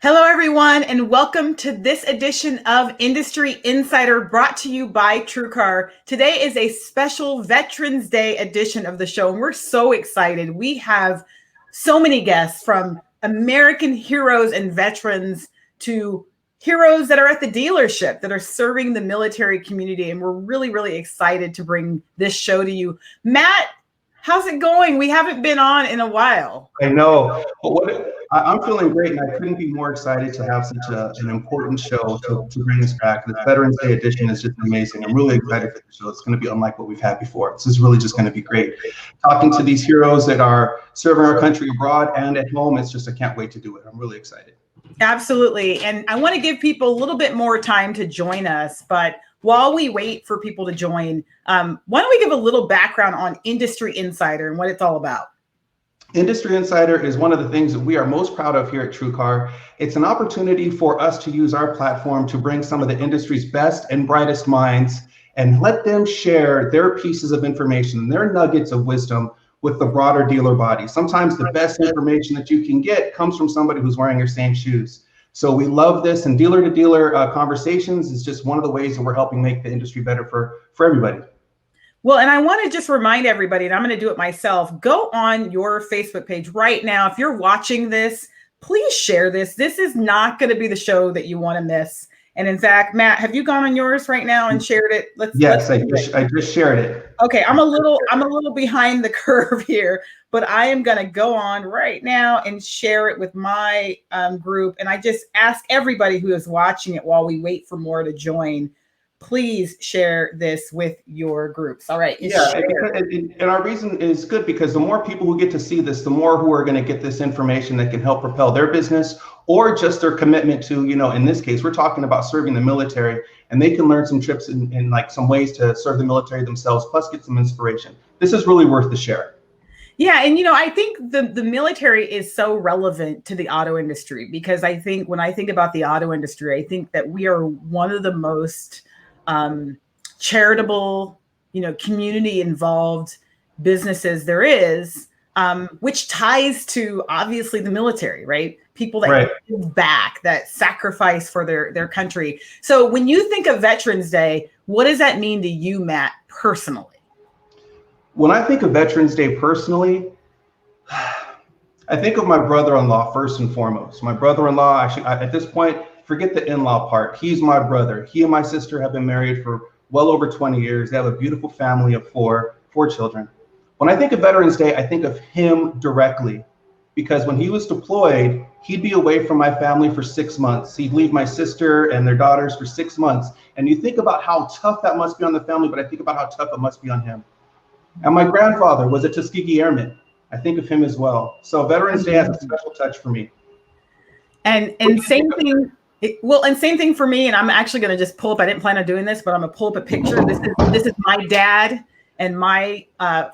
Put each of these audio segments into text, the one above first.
Hello, everyone, and welcome to this edition of Industry Insider brought to you by TrueCar. Today is a special Veterans Day edition of the show, and we're so excited. We have so many guests, from American heroes and veterans to heroes that are at the dealership that are serving the military community, and we're really, really excited to bring this show to you. Matt, how's it going? We haven't been on in a while. I know, but I'm feeling great, and I couldn't be more excited to have such an important show to bring us back. The Veterans Day edition is just amazing. I'm really excited for the show. It's going to be unlike what we've had before. This is really just going to be great. Talking to these heroes that are serving our country abroad and at home, I can't wait to do it. I'm really excited. Absolutely. And I want to give people a little bit more time to join us, but while we wait for people to join, why don't we give a little background on Industry Insider and what it's all about? Industry Insider is one of the things that we are most proud of here at TrueCar. It's an opportunity for us to use our platform to bring some of the industry's best and brightest minds and let them share their pieces of information, their nuggets of wisdom with the broader dealer body. Sometimes the best information that you can get comes from somebody who's wearing your same shoes. So we love this, and dealer-to-dealer conversations is just one of the ways that we're helping make the industry better for everybody. Well, and I want to just remind everybody, and I'm going to do it myself, go on your Facebook page right now. If you're watching this, please share this. This is not going to be the show that you want to miss. And in fact, Matt, have you gone on yours right now and shared it? I just shared it. Okay, I'm a little behind the curve here, but I am going to go on right now and share it with my group. And I just ask everybody who is watching it while we wait for more to join, please share this with your groups. All right. And our reason is good because the more people who get to see this, the more who are going to get this information that can help propel their business or just their commitment to, in this case, we're talking about serving the military, and they can learn some tips and like some ways to serve the military themselves, plus get some inspiration. This is really worth the share. Yeah. And, I think the military is so relevant to the auto industry, because I think when I think about the auto industry, I think that we are one of the most charitable, community involved businesses there is, which ties to obviously the military, right? People that give back, that sacrifice for their country. So when you think of Veterans Day, what does that mean to you, Matt, personally? When I think of Veterans Day personally, I think of my brother-in-law first and foremost. My brother-in-law, actually, at this point, forget the in-law part. He's my brother. He and my sister have been married for well over 20 years. They have a beautiful family of four children. When I think of Veterans Day, I think of him directly, because when he was deployed, he'd be away from my family for 6 months. He'd leave my sister and their daughters for 6 months. And you think about how tough that must be on the family, but I think about how tough it must be on him. And my grandfather was a Tuskegee Airman. I think of him as well. So Veterans Day has a special touch for me. And same thing. And same thing for me. And I'm actually going to just pull up. I didn't plan on doing this, but I'm going to pull up a picture. This is my dad and my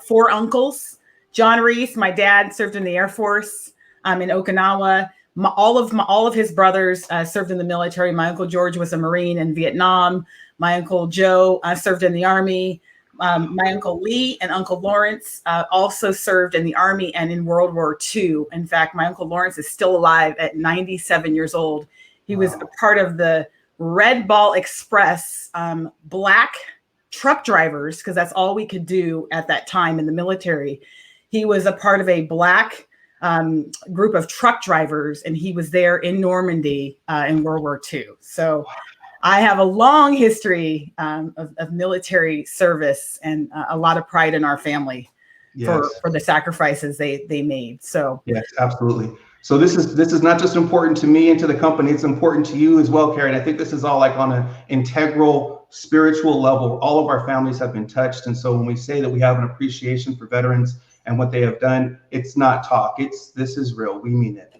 4 uncles. John Reese, my dad, served in the Air Force in Okinawa. All of his brothers served in the military. My Uncle George was a Marine in Vietnam. My Uncle Joe served in the Army. My Uncle Lee and Uncle Lawrence also served in the Army and in World War II. In fact, my Uncle Lawrence is still alive at 97 years old. He was a part of the Red Ball Express black truck drivers, because that's all we could do at that time in the military. He was a part of a black group of truck drivers, and he was there in Normandy in World War II. So I have a long history of military service and a lot of pride in our family for the sacrifices they made. So yes, absolutely. So this is not just important to me and to the company, it's important to you as well, Karen. I think this is all like on an integral spiritual level. All of our families have been touched. And so when we say that we have an appreciation for veterans and what they have done, it's not talk. This is real. We mean it.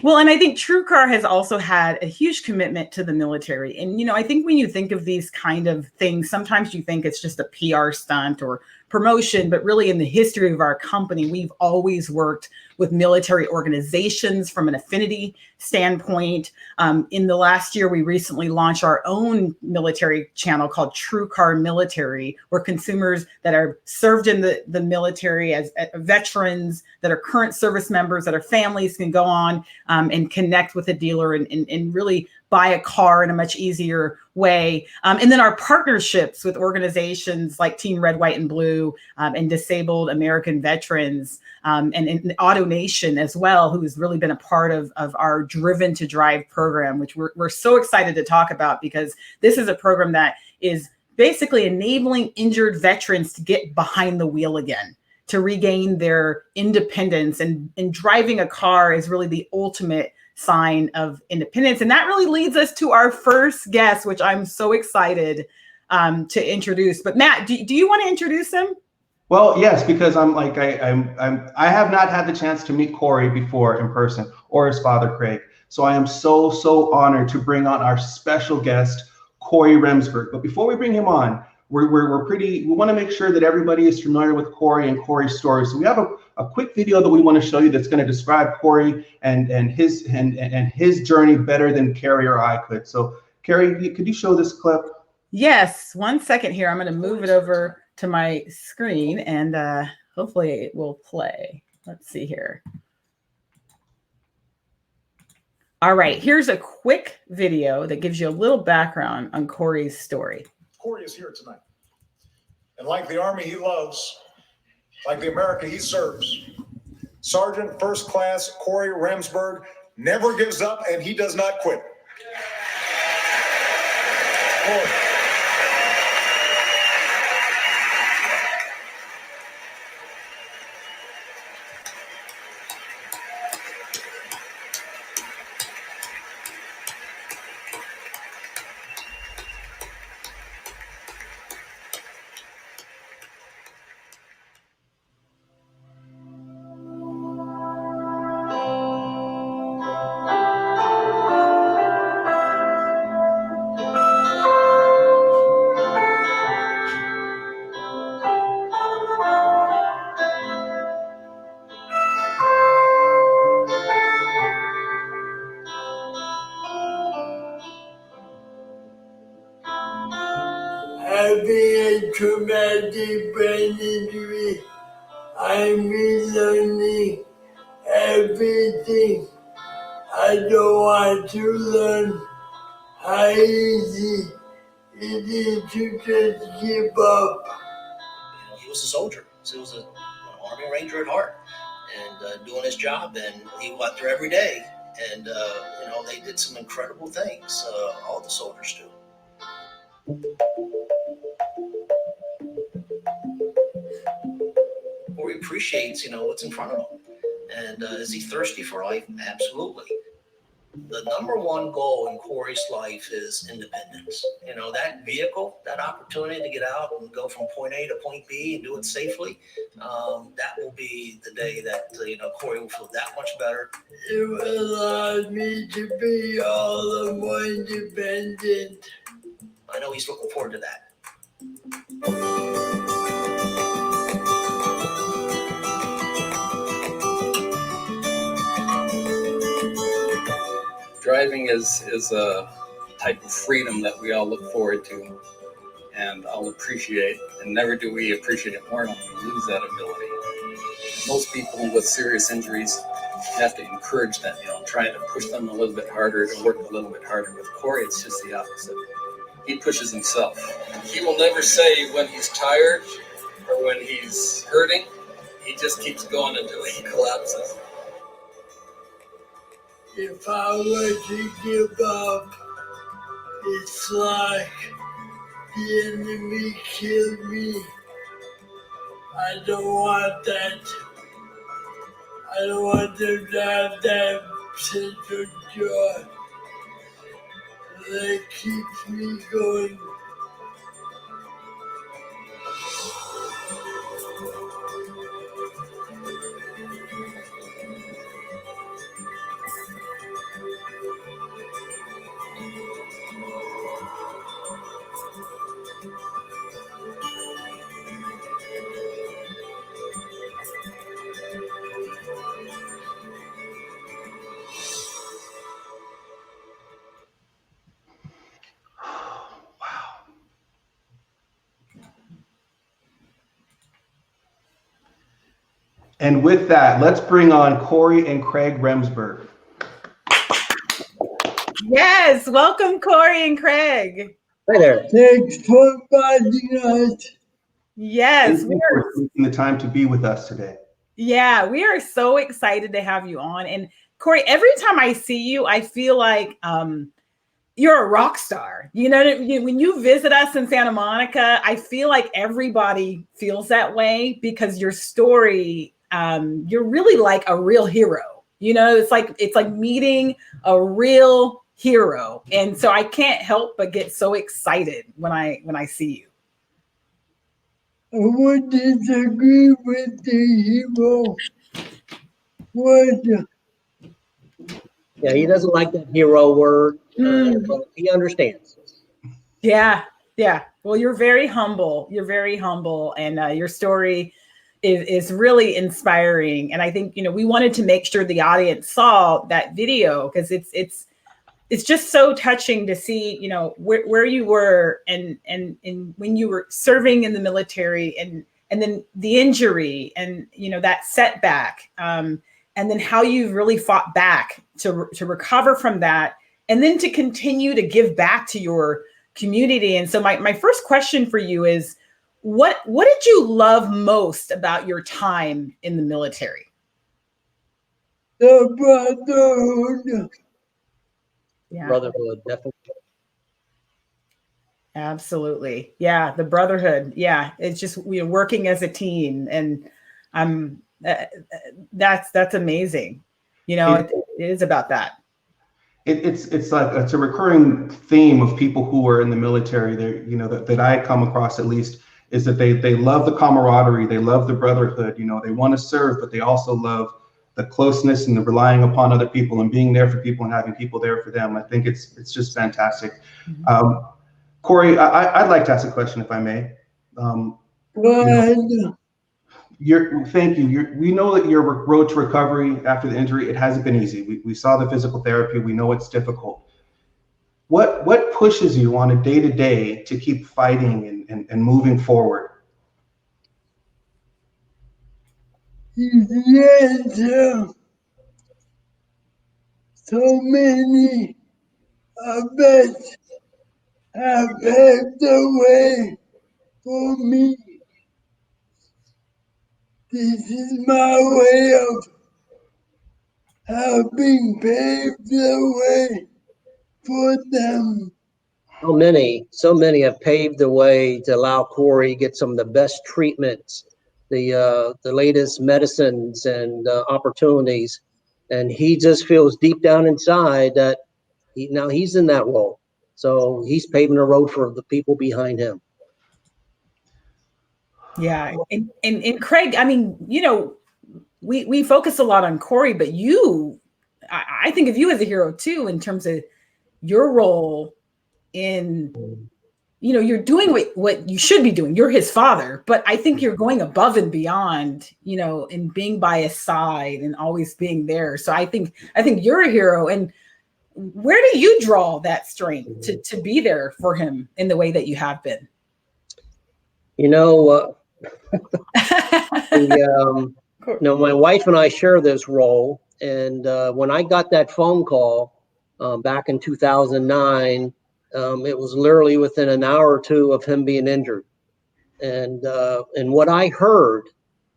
Well, and I think TrueCar has also had a huge commitment to the military. And, I think when you think of these kind of things, sometimes you think it's just a PR stunt or promotion, but really in the history of our company, we've always worked with military organizations from an affinity standpoint. In the last year, we recently launched our own military channel called TrueCar Military, where consumers that are served in the military as veterans, that are current service members, that are families can go on and connect with a dealer and really buy a car in a much easier way. And then our partnerships with organizations like Team Red, White, and Blue and Disabled American Veterans and AutoNation as well, who has really been a part of our Driven to Drive program, which we're so excited to talk about, because this is a program that is basically enabling injured veterans to get behind the wheel again, to regain their independence. And driving a car is really the ultimate sign of independence. And that really leads us to our first guest, which I'm so excited to introduce. But Matt, do you want to introduce him? Well, yes, because I have not had the chance to meet Corey before in person, or his father, Craig. So I am so honored to bring on our special guest, Corey Remsburg. But before we bring him on, we want to make sure that everybody is familiar with Corey and Corey's story. So we have a quick video that we want to show you that's going to describe Corey and his journey better than Carrie or I could. So Carrie, could you show this clip? Yes, 1 second here. I'm going to move it over to my screen and hopefully it will play. Let's see here. All right, here's a quick video that gives you a little background on Corey's story. Corey is here tonight. And like the Army he loves, like the America he serves, Sergeant First Class Corey Remsburg never gives up, and he does not quit. Corey. Having a traumatic brain injury, I'm relearning everything. I don't want to learn how easy it is to just give up. He was a soldier. So he was an Army Ranger at heart and doing his job. And he went there every day. And, they did some incredible things, all the soldiers do. Or he appreciates, what's in front of him. And is he thirsty for life? Absolutely. The number one goal in Corey's life is independence. That vehicle, that opportunity to get out and go from point A to point B and do it safely, that will be the day that, Corey will feel that much better. It allowed me to be all the more independent. I know he's looking forward to that. Driving is a type of freedom that we all look forward to and all appreciate, and never do we appreciate it more when we lose that ability. Most people with serious injuries have to encourage them, try to push them a little bit harder, to work a little bit harder. With Corey, it's just the opposite. He pushes himself. He will never say when he's tired or when he's hurting. He just keeps going until he collapses. If I were to give up, it's like the enemy killed me. I don't want that. I don't want them to have that sense of joy that keeps me going. And with that, let's bring on Corey and Craig Remsburg. Yes, welcome Corey and Craig. Hi there. Thanks for inviting us. Yes, Thank you for taking the time to be with us today. yeah, we are so excited to have you on. And Corey, every time I see you, I feel like you're a rock star. You know, when you visit us in Santa Monica, I feel like everybody feels that way because your story, you're really like a real hero. You know, it's like meeting a real hero. And so I can't help but get so excited when I see you. I would disagree with the hero. What? Yeah, he doesn't like that hero word, but he understands. Yeah. Well, you're very humble. And your story is really inspiring. And I think, you know, we wanted to make sure the audience saw that video because it's just so touching to see, you know, where you were and when you were serving in the military and then the injury and, you know, that setback, and then how you've really fought back to recover from that and then to continue to give back to your community. And so my first question for you is, what did you love most about your time in the military? The brotherhood. Yeah. Brotherhood, definitely. Absolutely. Yeah. The brotherhood. Yeah. It's just, we're working as a team and that's amazing. You know, it is about that. It's like it's a recurring theme of people who are in the military there, you know, that I come across at least, is that they love the camaraderie, they love the brotherhood, you know, they want to serve, but they also love the closeness and the relying upon other people and being there for people and having people there for them. I think it's just fantastic. Mm-hmm. Corey, I'd like to ask a question if I may. Go ahead. Thank you. We know that your road to recovery after the injury, it hasn't been easy. We saw the physical therapy. We know it's difficult. What pushes you on a day-to-day to keep fighting and moving forward? Yes, so many of us have paved the way for me. This is my way of helping pave the way for them. So many have paved the way to allow Corey to get some of the best treatments, the latest medicines and opportunities. And he just feels deep down inside that now he's in that role. So he's paving the road for the people behind him. Yeah. And Craig, I mean, you know, we focus a lot on Corey, but I think of you as a hero too, in terms of your role in, you know, you're doing what you should be doing. You're his father, but I think you're going above and beyond, you know, in being by his side and always being there. So I think you're a hero. And where do you draw that strength to be there for him in the way that you have been? You know, my wife and I share this role. And when I got that phone call back in 2009, it was literally within an hour or two of him being injured. And what I heard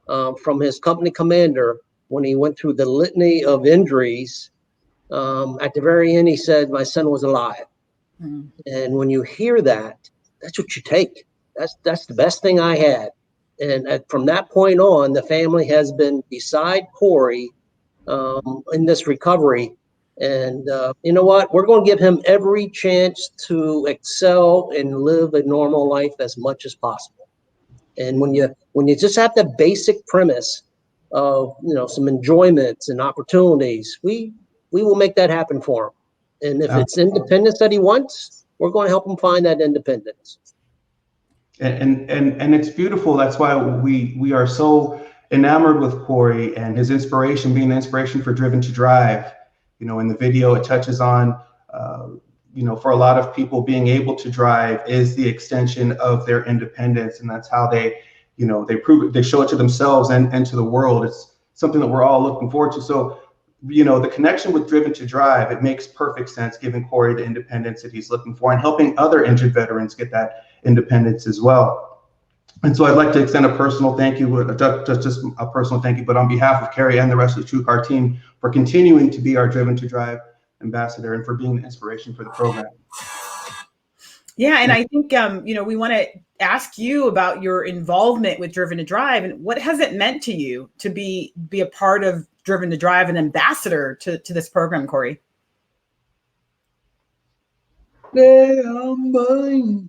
from his company commander when he went through the litany of injuries, at the very end, he said, my son was alive. Mm. And when you hear that, that's what you take. That's the best thing I had. And from that point on, the family has been beside Corey in this recovery. And you know what? We're going to give him every chance to excel and live a normal life as much as possible. And when you just have the basic premise of, you know, some enjoyments and opportunities, we will make that happen for him. And if it's independence that he wants, we're going to help him find that independence. And it's beautiful. That's why we are so enamored with Corey and his inspiration, being the inspiration for DrivenToDrive. You know, in the video, it touches on, you know, for a lot of people, being able to drive is the extension of their independence, and that's how they, you know, they prove it. They show it to themselves and to the world. something that we're all looking forward to. So, you know, the connection with Driven to Drive, it makes perfect sense giving Corey the independence that he's looking for and helping other injured veterans get that independence as well. And so I'd like to extend a personal thank you, just a personal thank you, but on behalf of Kerry and the rest of the TrueCar team for continuing to be our Driven to Drive ambassador and for being the inspiration for the program. Yeah, and I think, you know, we want to ask you about your involvement with Driven to Drive and what has it meant to you to be a part of Driven to Drive, an ambassador to this program, Corey? They are mine.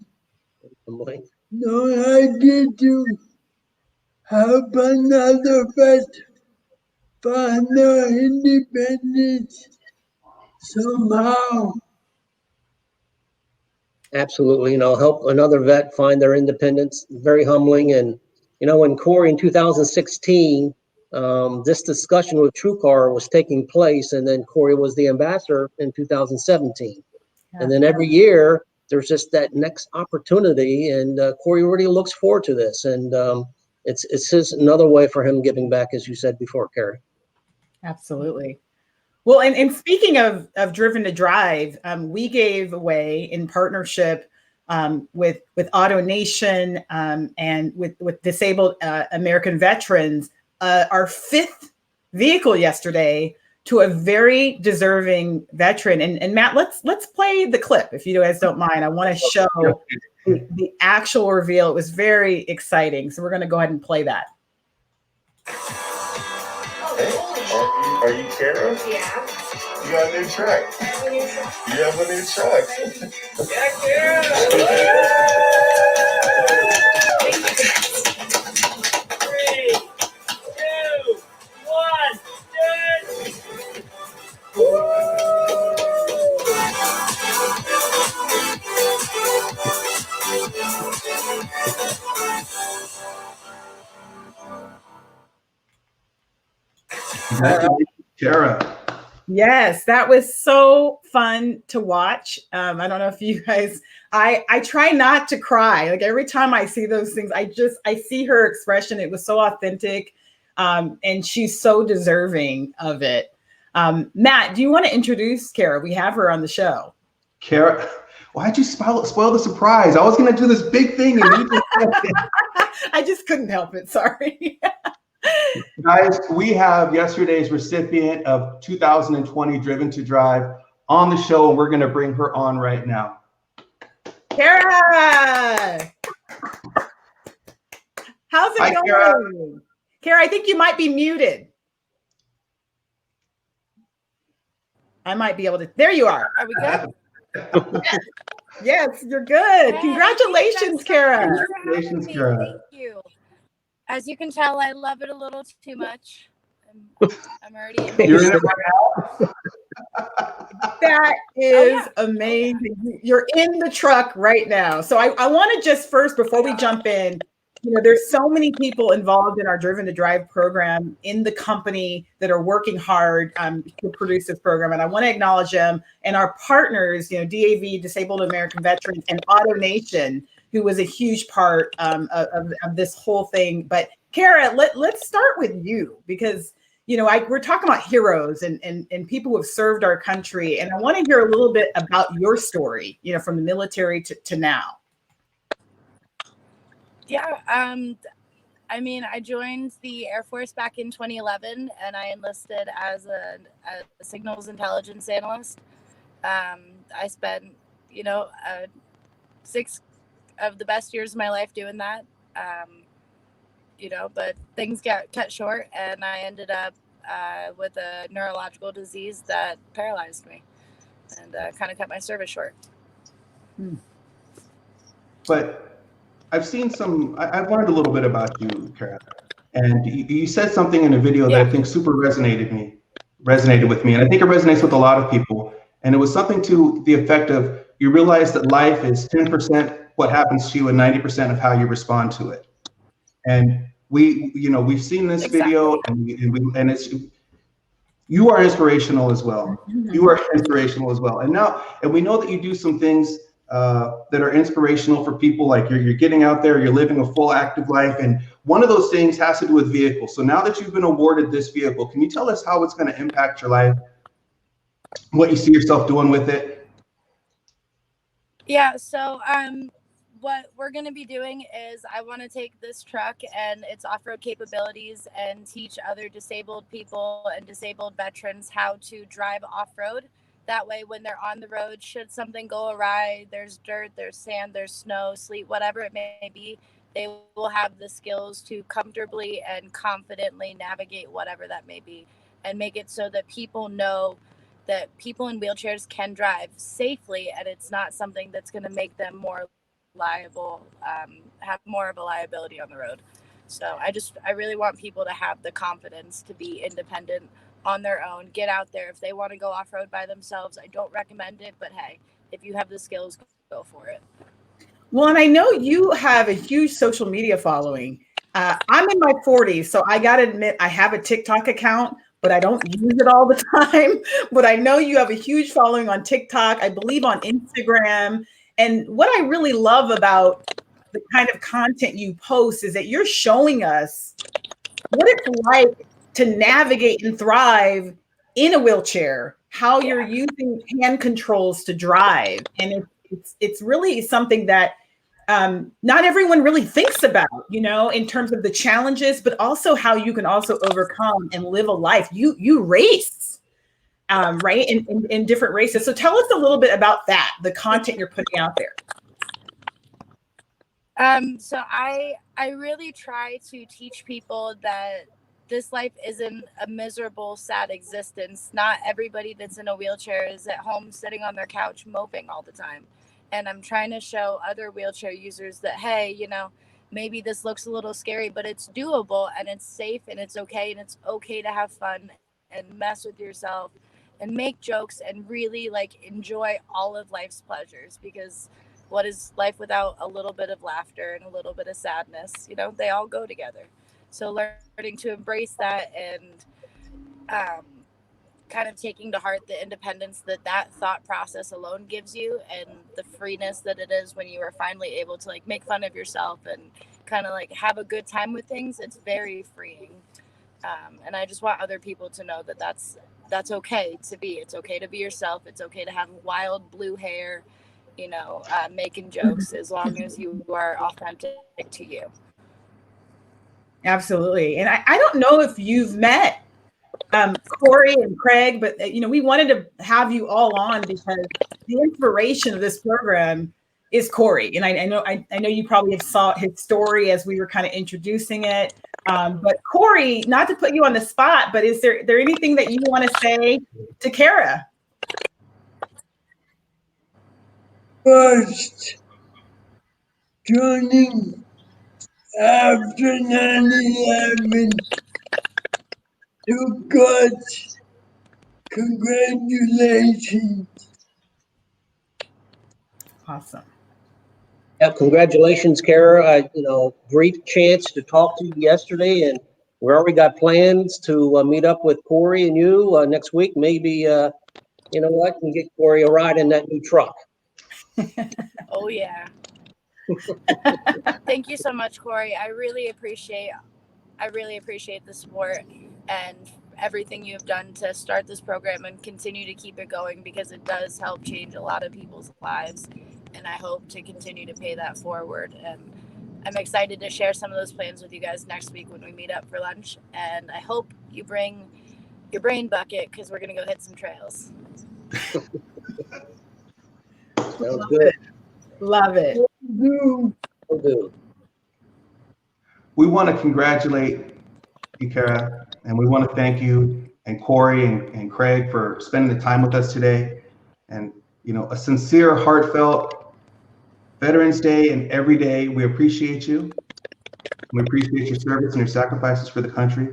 No, I get to help another vet find their independence somehow. Absolutely, you know, help another vet find their independence. Very humbling. And, you know, when Corey in 2016, this discussion with TrueCar was taking place, and then Corey was the ambassador in 2017. Yeah. And then every year, there's just that next opportunity, and Corey really looks forward to this. And it's just another way for him giving back, as you said before, Kerry. Absolutely. Well, and speaking of Driven to Drive, we gave away in partnership with AutoNation and with Disabled American Veterans our 5th vehicle yesterday to a very deserving veteran. And Matt, let's play the clip if you guys don't mind. I want to show the actual reveal. It was very exciting, so we're going to go ahead and play that. Are you Kara? Yeah. You got a new truck. You have a new truck. Yeah, Kara. 3, 2, 1, Kara. Yes, that was so fun to watch. I don't know if you guys, I try not to cry. Like every time I see those things, I see her expression. It was so authentic. And she's so deserving of it. Matt, do you want to introduce Kara? We have her on the show. Kara, why'd you spoil the surprise? I was going to do this big thing. And you I just couldn't help it. Sorry. Guys, we have yesterday's recipient of 2020 Driven to Drive on the show, and we're going to bring her on right now. Kara! How's it going? Kara. Kara, I think you might be muted. I might be able to. There you are. Are we good? Yes, you're good. Hey, congratulations, Kara. Congratulations, Kara. Thank you. As you can tell, I love it a little too much. I'm already in. You're in it right now? That is amazing. You're in the truck right now. So I want to just first, before we jump in, you know, there's so many people involved in our Driven to Drive program in the company that are working hard to produce this program. And I want to acknowledge them and our partners, you know, DAV, Disabled American Veterans, and AutoNation, who was a huge part of this whole thing. But Kara, let's start with you because, you know, we're talking about heroes and people who have served our country. And I want to hear a little bit about your story, you know, from the military to now. Yeah. I mean, I joined the Air Force back in 2011 and I enlisted as a signals intelligence analyst. I spent, you know, 6 of the best years of my life doing that, you know, but things got cut short and I ended up with a neurological disease that paralyzed me and kind of cut my service short. But I've seen I've learned a little bit about you, Kara, and you said something in a video that I think super resonated with me. And I think it resonates with a lot of people. And it was something to the effect of, you realize that life is 10% what happens to you and 90% of how you respond to it. And we've seen this video and it's, you are inspirational as well. You are inspirational as well. And we know that you do some things that are inspirational for people. Like you're getting out there, you're living a full active life. And one of those things has to do with vehicles. So now that you've been awarded this vehicle, can you tell us how it's going to impact your life? What you see yourself doing with it? Yeah, so what we're going to be doing is I want to take this truck and its off-road capabilities and teach other disabled people and disabled veterans how to drive off-road. That way, when they're on the road, should something go awry, there's dirt, there's sand, there's snow, sleet, whatever it may be, they will have the skills to comfortably and confidently navigate whatever that may be, and make it so that people know that people in wheelchairs can drive safely, and it's not something that's going to make them more liable, have more of a liability on the road. So I really want people to have the confidence to be independent on their own, get out there. If they want to go off-road by themselves, I don't recommend it, but hey, if you have the skills, go for it. Well, and I know you have a huge social media following. I'm in my 40s, so I got to admit I have a TikTok account, but I don't use it all the time. But I know you have a huge following on TikTok, I believe on Instagram. And what I really love about the kind of content you post is that you're showing us what it's like to navigate and thrive in a wheelchair, how you're using hand controls to drive. And it's really something that not everyone really thinks about, you know, in terms of the challenges, but also how you can also overcome and live a life. You race, right, in different races. So tell us a little bit about that, the content you're putting out there. So I really try to teach people that this life isn't a miserable, sad existence. Not everybody that's in a wheelchair is at home sitting on their couch moping all the time. And I'm trying to show other wheelchair users that, hey, you know, maybe this looks a little scary, but it's doable and it's safe and it's okay. And it's okay to have fun and mess with yourself and make jokes and really like enjoy all of life's pleasures, because what is life without a little bit of laughter and a little bit of sadness? You know, they all go together. So learning to embrace that and kind of taking to heart the independence that thought process alone gives you, and the freeness that it is when you are finally able to like make fun of yourself and kind of like have a good time with things. It's very freeing. And I just want other people to know that that's okay to be. It's okay to be yourself. It's okay to have wild blue hair, you know, making jokes, as long as you are authentic to you. Absolutely. And I don't know if you've met Corey and Craig, but you know, we wanted to have you all on because the inspiration of this program is Corey. And I know you probably have saw his story as we were kind of introducing it. But Corey, not to put you on the spot, but is there anything that you want to say to Kara? First, joining after 9/11 to God, congratulations. Awesome. Yeah, congratulations, Kara. You know, great chance to talk to you yesterday, and we already got plans to meet up with Corey and you next week. Maybe, you know what, we get Corey a ride in that new truck. Oh yeah. Thank you so much, Corey. I really appreciate the support and everything you've done to start this program and continue to keep it going, because it does help change a lot of people's lives, and I hope to continue to pay that forward. And I'm excited to share some of those plans with you guys next week when we meet up for lunch, and I hope you bring your brain bucket, because we're going to go hit some trails. Sounds good. Love it. Will do. We want to congratulate you, Kara, and we want to thank you and Corey and Craig for spending the time with us today. And, you know, a sincere, heartfelt Veterans Day and every day. We appreciate you. We appreciate your service and your sacrifices for the country.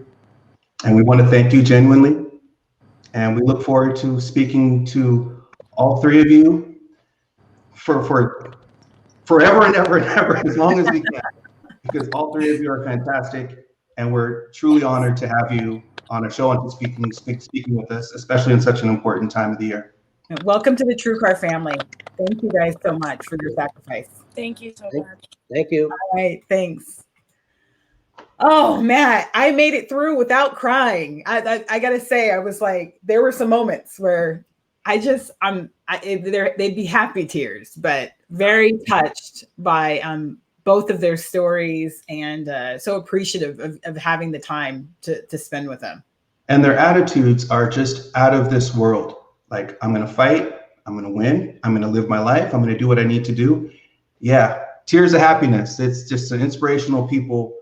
And we want to thank you genuinely. And we look forward to speaking to all three of you for forever and ever and ever, as long as we can, because all three of you are fantastic. And we're truly honored to have you on our show and speaking with us, especially in such an important time of the year. Welcome to the TrueCar family. Thank you guys so much for your sacrifice. Thank you so much. Thank you. All right, thanks. Oh, Matt, I made it through without crying. I gotta say, I was like, there were some moments where they'd be happy tears, but very touched by both of their stories, and so appreciative of having the time to spend with them. And their attitudes are just out of this world. Like, I'm going to fight. I'm going to win. I'm going to live my life. I'm going to do what I need to do. Yeah. Tears of happiness. It's just an inspirational people.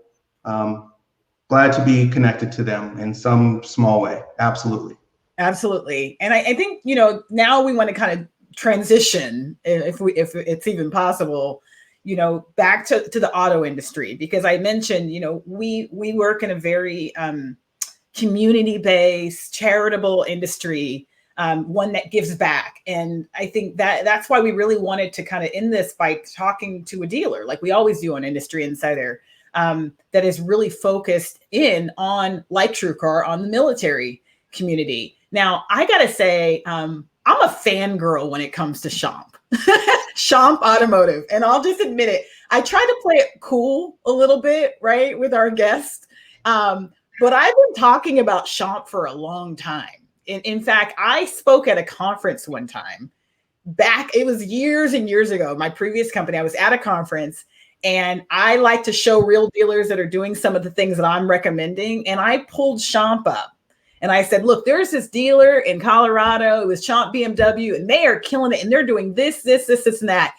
Glad to be connected to them in some small way. Absolutely. Absolutely. And I think, now we want to kind of transition, if it's even possible, back to the auto industry, because I mentioned, we work in a very community-based, charitable industry, one that gives back. And I think that's why we really wanted to kind of end this by talking to a dealer, like we always do on Industry Insider, that is really focused in on, like TrueCar, on the military community. Now, I got to say, I'm a fangirl when it comes to Schomp. Schomp Automotive. And I'll just admit it. I try to play it cool a little bit, right, with our guests. But I've been talking about Schomp for a long time. In fact, I spoke at a conference one time it was years and years ago. My previous company, I was at a conference, and I like to show real dealers that are doing some of the things that I'm recommending. And I pulled Schomp up and I said, look, there's this dealer in Colorado. It was Schomp BMW, and they are killing it. And they're doing this, and that.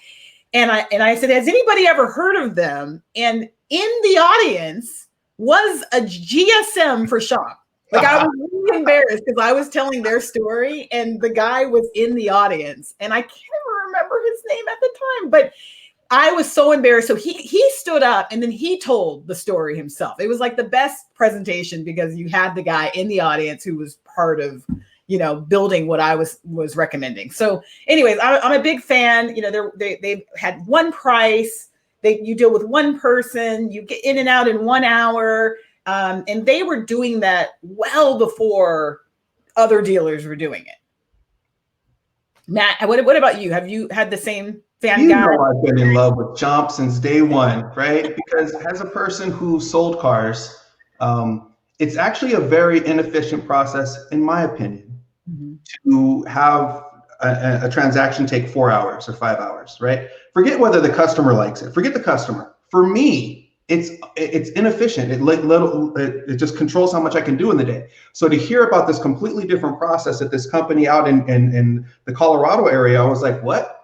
And I said, has anybody ever heard of them? And in the audience was a GSM for Schomp. Like, I was really embarrassed because I was telling their story, and the guy was in the audience, and I can't even remember his name at the time, but I was so embarrassed. So he stood up, and then he told the story himself. It was like the best presentation because you had the guy in the audience who was part of, building what I was recommending. So anyways, I'm a big fan. They had one price. You deal with one person, you get in and out in 1 hour. And they were doing that well before other dealers were doing it. Matt, what about you? Have you had the same fan guy? I've been in love with Schomp since day one, right? Because as a person who sold cars, it's actually a very inefficient process, in my opinion, to have a transaction take 4 hours or 5 hours, right? Forget whether the customer likes it. Forget the customer. For me, it's inefficient. It just controls how much I can do in the day. So to hear about this completely different process at this company out in the Colorado area, I was like, what?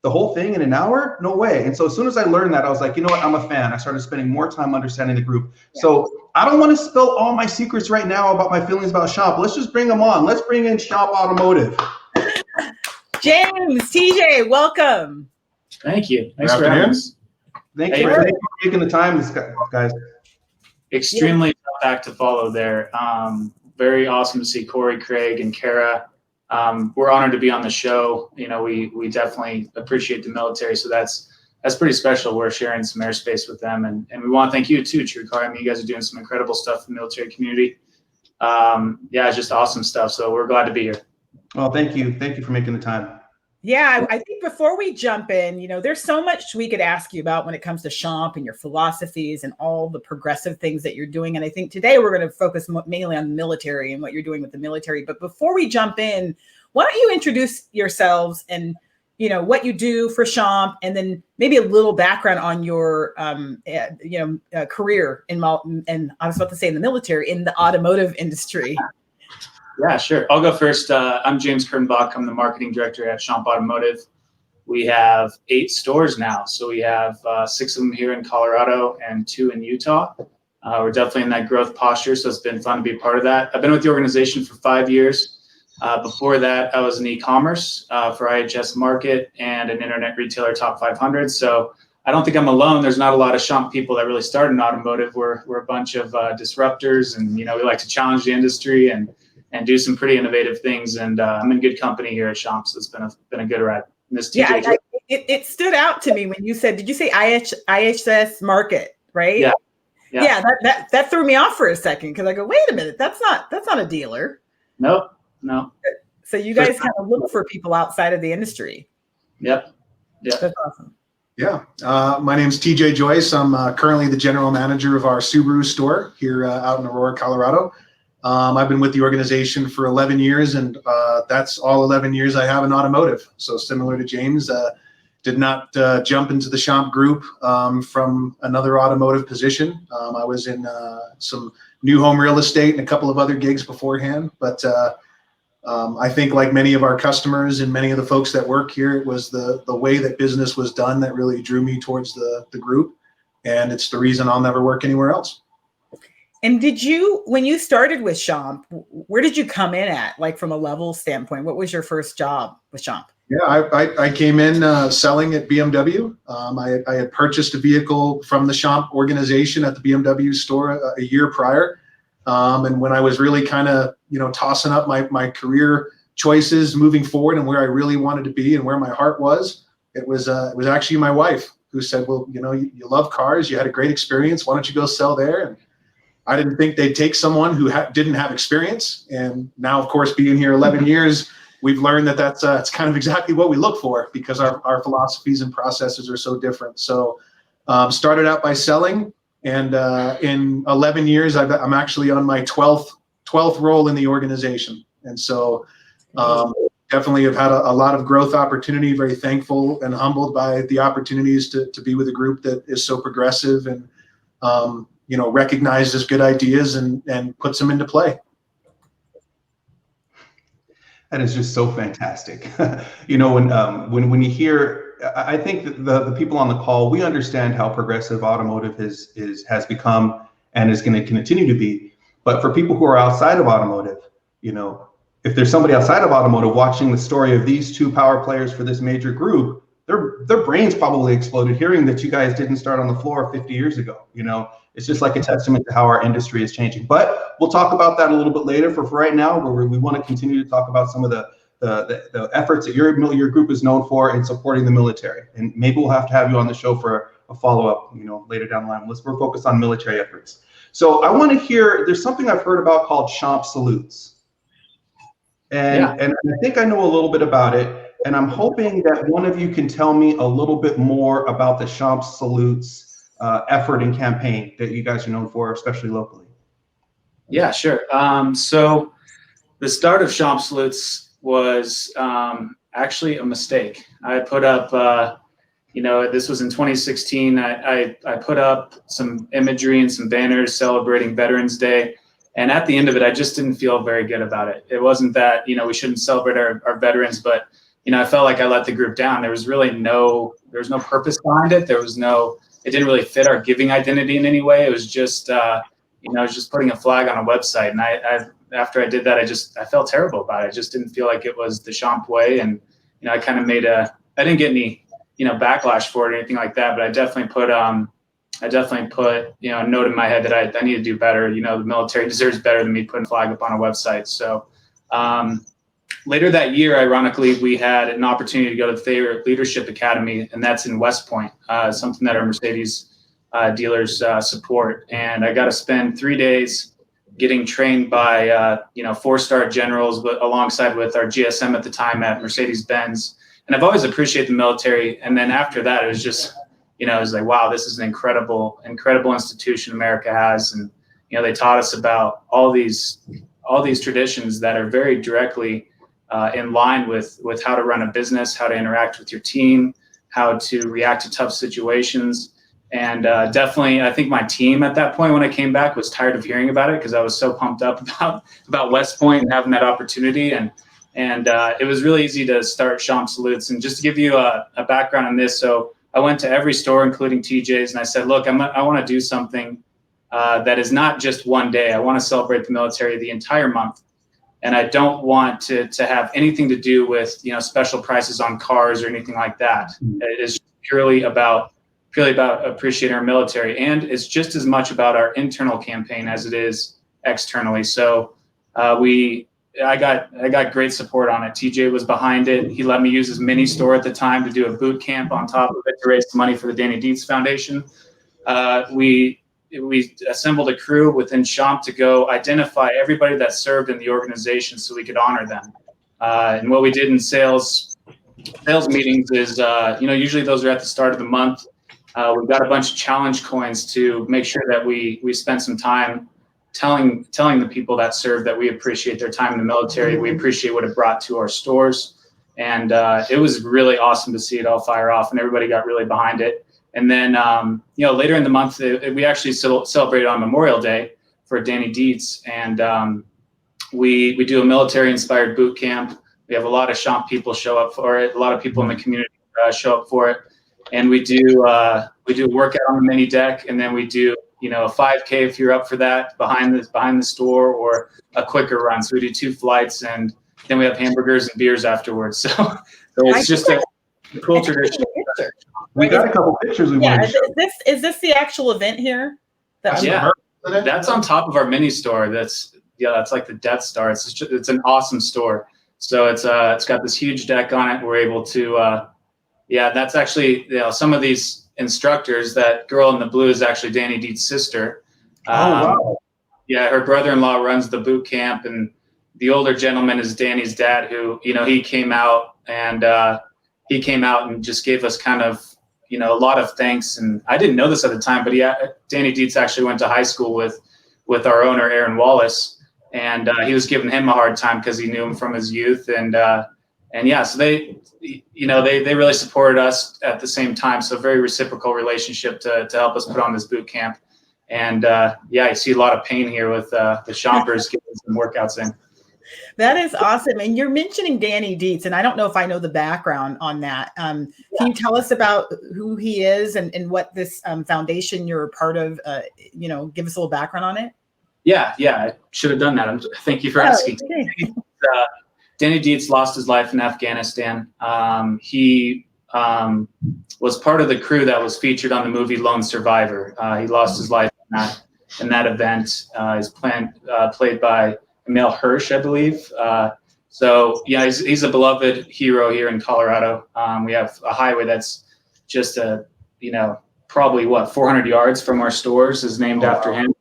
The whole thing in an hour? No way. And so as soon as I learned that, I was like, you know what? I'm a fan. I started spending more time understanding the group. Yeah. So I don't want to spill all my secrets right now about my feelings about Schomp. Let's just bring them on. Let's bring in Schomp Automotive. James, TJ, welcome. Thank you. Thanks for having us. Thank you for taking the time, guys. Extremely tough act to follow there. Very awesome to see Corey, Craig, and Kara. We're honored to be on the show. We definitely appreciate the military, so that's pretty special. We're sharing some airspace with them, and we want to thank you too, TrueCar. I mean, you guys are doing some incredible stuff in the military community. It's just awesome stuff. So we're glad to be here. Well, thank you. Thank you for making the time. Yeah, I think before we jump in, there's so much we could ask you about when it comes to Schomp and your philosophies and all the progressive things that you're doing. And I think today we're going to focus mainly on the military and what you're doing with the military. But before we jump in, why don't you introduce yourselves and, what you do for Schomp, and then maybe a little background on your, career in I was about to say in the military, in the automotive industry. Yeah, sure. I'll go first. I'm James Kernbach. I'm the marketing director at Schomp Automotive. We have 8 stores now. So we have 6 of them here in Colorado and 2 in Utah. We're definitely in that growth posture, so it's been fun to be a part of that. I've been with the organization for 5 years. Before that, I was in e-commerce for IHS Market and an internet retailer top 500. So I don't think I'm alone. There's not a lot of Schomp people that really started in automotive. We're a bunch of disruptors, and we like to challenge the industry and do some pretty innovative things. And I'm in good company here at Schomp, so it's been a good ride. Miss TJ. Yeah, it stood out to me when you said, did you say IHS Market, right? Yeah. That threw me off for a second because I go, wait a minute, that's not a dealer. Nope. No. So you guys kind of look for people outside of the industry. Yep. That's awesome. Yeah, my name's TJ Joyce. I'm currently the general manager of our Subaru store here out in Aurora, Colorado. I've been with the organization for 11 years, and that's all 11 years I have in automotive. So similar to James, did not jump into the Schomp group from another automotive position. I was in some new home real estate and a couple of other gigs beforehand, but I think like many of our customers and many of the folks that work here, it was the way that business was done that really drew me towards the group. And it's the reason I'll never work anywhere else. And did you, when you started with Schomp, where did you come in at, like from a level standpoint? What was your first job with Schomp? Yeah, I came in selling at BMW. I had purchased a vehicle from the Schomp organization at the BMW store a year prior. And when I was really kind of, tossing up my career choices moving forward and where I really wanted to be and where my heart was, it was actually my wife who said, well, you love cars, you had a great experience, why don't you go sell there? And I didn't think they'd take someone who didn't have experience. And now, of course, being here 11 years, we've learned that that's kind of exactly what we look for because our philosophies and processes are so different. So started out by selling, and in 11 years, I'm actually on my 12th role in the organization. And so definitely have had a lot of growth opportunity, very thankful and humbled by the opportunities to be with a group that is so progressive and recognizes good ideas and puts them into play. That is just so fantastic. When you hear, I think that the people on the call, we understand how progressive automotive has become and is going to continue to be. But for people who are outside of automotive, if there's somebody outside of automotive watching the story of these two power players for this major group, their brains probably exploded hearing that you guys didn't start on the floor 50 years ago. It's just like a testament to how our industry is changing. But we'll talk about that a little bit later. For right now, where we want to continue to talk about some of the efforts that your group is known for in supporting the military. And maybe we'll have to have you on the show for a follow-up, later down the line. We're focused on military efforts. So I want to hear, there's something I've heard about called Schomp Salutes. And I think I know a little bit about it. And I'm hoping that one of you can tell me a little bit more about the Schomp Salutes effort and campaign that you guys are known for, especially locally. Yeah, sure. So the start of Schomp Salutes was actually a mistake. I put up, this was in 2016. I put up some imagery and some banners celebrating Veterans Day. And at the end of it, I just didn't feel very good about it. It wasn't that, we shouldn't celebrate our veterans, but, I felt like I let the group down. There was no purpose behind it. It didn't really fit our giving identity in any way. It was just, just putting a flag on a website. And after I did that, I felt terrible about it. I just didn't feel like it was the Schomp way. And, I kind of I didn't get any, backlash for it or anything like that, but I definitely put, a note in my head that I need to do better. The military deserves better than me putting a flag up on a website. So, later that year, ironically, we had an opportunity to go to the Thayer Leadership Academy, and that's in West Point, something that our Mercedes dealers support. And I got to spend 3 days getting trained by 4-star generals, but alongside with our GSM at the time at Mercedes-Benz. And I've always appreciated the military. And then after that, it was just, it was like, wow, this is an incredible institution America has. And they taught us about all these traditions that are very directly in line with how to run a business, how to interact with your team, how to react to tough situations. And definitely, I think my team at that point when I came back was tired of hearing about it because I was so pumped up about West Point and having that opportunity. And it was really easy to start Schomp Salutes. And just to give you a background on this, so I went to every store, including TJ's, and I said, look, I want to do something that is not just one day. I want to celebrate the military the entire month. And I don't want to have anything to do with, special prices on cars or anything like that. It is purely about appreciating our military. And it's just as much about our internal campaign as it is externally. So I got great support on it. TJ was behind it. He let me use his mini store at the time to do a boot camp on top of it to raise money for the Danny Dietz Foundation. We assembled a crew within Schomp to go identify everybody that served in the organization so we could honor them. And what we did in sales sales meetings is, usually those are at the start of the month. We've got a bunch of challenge coins to make sure that we spend some time telling the people that serve that we appreciate their time in the military. We appreciate what it brought to our stores. And it was really awesome to see it all fire off, and everybody got really behind it. And then, later in the month, we actually celebrated on Memorial Day for Danny Dietz. And we do a military-inspired boot camp. We have a lot of Schomp people show up for it. A lot of people in the community show up for it. And we do a workout on the mini deck, and then we do a 5K if you're up for that behind the store, or a quicker run. So we do 2 flights, and then we have hamburgers and beers afterwards. So it's just a cool tradition. We got a couple pictures we wanted to show. Is this the actual event here? That's on top of our mini store. That's like the Death Star. It's an awesome store. So it's got this huge deck on it. We're able to that's actually some of these instructors. That girl in the blue is actually Danny Dietz's sister. Wow. Yeah, her brother-in-law runs the boot camp, and the older gentleman is Danny's dad, who he came out and just gave us kind of a lot of thanks. And I didn't know this at the time, but Danny Dietz actually went to high school with our owner Aaron Wallace, and he was giving him a hard time because he knew him from his youth. So they really supported us at the same time. So very reciprocal relationship to help us put on this boot camp. And I see a lot of pain here with the Schompers getting some workouts in. That is awesome. And you're mentioning Danny Dietz, and I don't know if I know the background on that. Can you tell us about who he is and what this foundation you're a part of, give us a little background on it? Yeah, I should have done that. Thank you for asking. Okay. Danny Dietz lost his life in Afghanistan. He was part of the crew that was featured on the movie Lone Survivor. He lost his life in that event. He's played by Emil Hirsch, I believe. He's a beloved hero here in Colorado. We have a highway that's just probably 400 yards from our stores is named after him.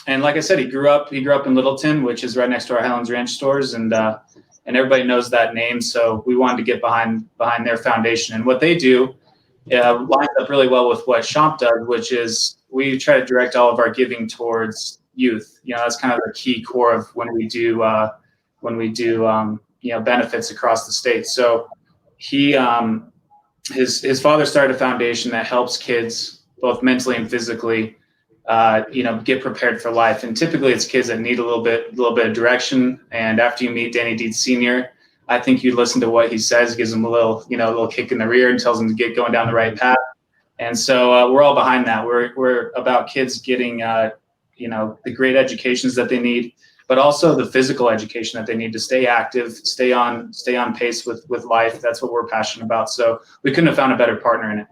And like I said, he grew up in Littleton, which is right next to our Highlands Ranch stores, and everybody knows that name. So we wanted to get behind their foundation, and what they do lines up really well with what Schomp does, which is we try to direct all of our giving towards youth. That's kind of the key core of when we do benefits across the state. So he his father started a foundation that helps kids both mentally and physically get prepared for life. And typically it's kids that need a little bit of direction. And after you meet Danny Dietz Sr., I think you listen to what he says, gives them a little kick in the rear and tells them to get going down the right path. And so we're all behind that. We're about kids getting the great educations that they need, but also the physical education that they need to stay active, stay on pace with life. That's what we're passionate about. So we couldn't have found a better partner in it.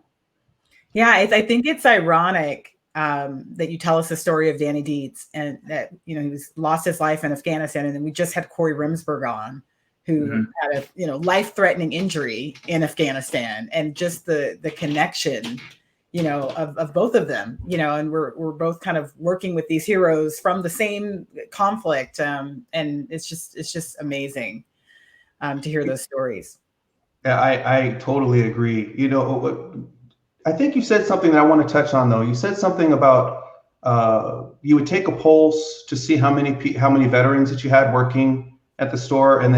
Yeah, I think it's ironic that you tell us the story of Danny Dietz, and that he lost his life in Afghanistan, and then we just had Corey Remsburg on, who had a life-threatening injury in Afghanistan, and just the connection of both of them, and we're both kind of working with these heroes from the same conflict, and it's just amazing to hear those stories. Yeah, I totally agree. I think you said something that I want to touch on, though. You said something about you would take a pulse to see how many veterans that you had working at the store, and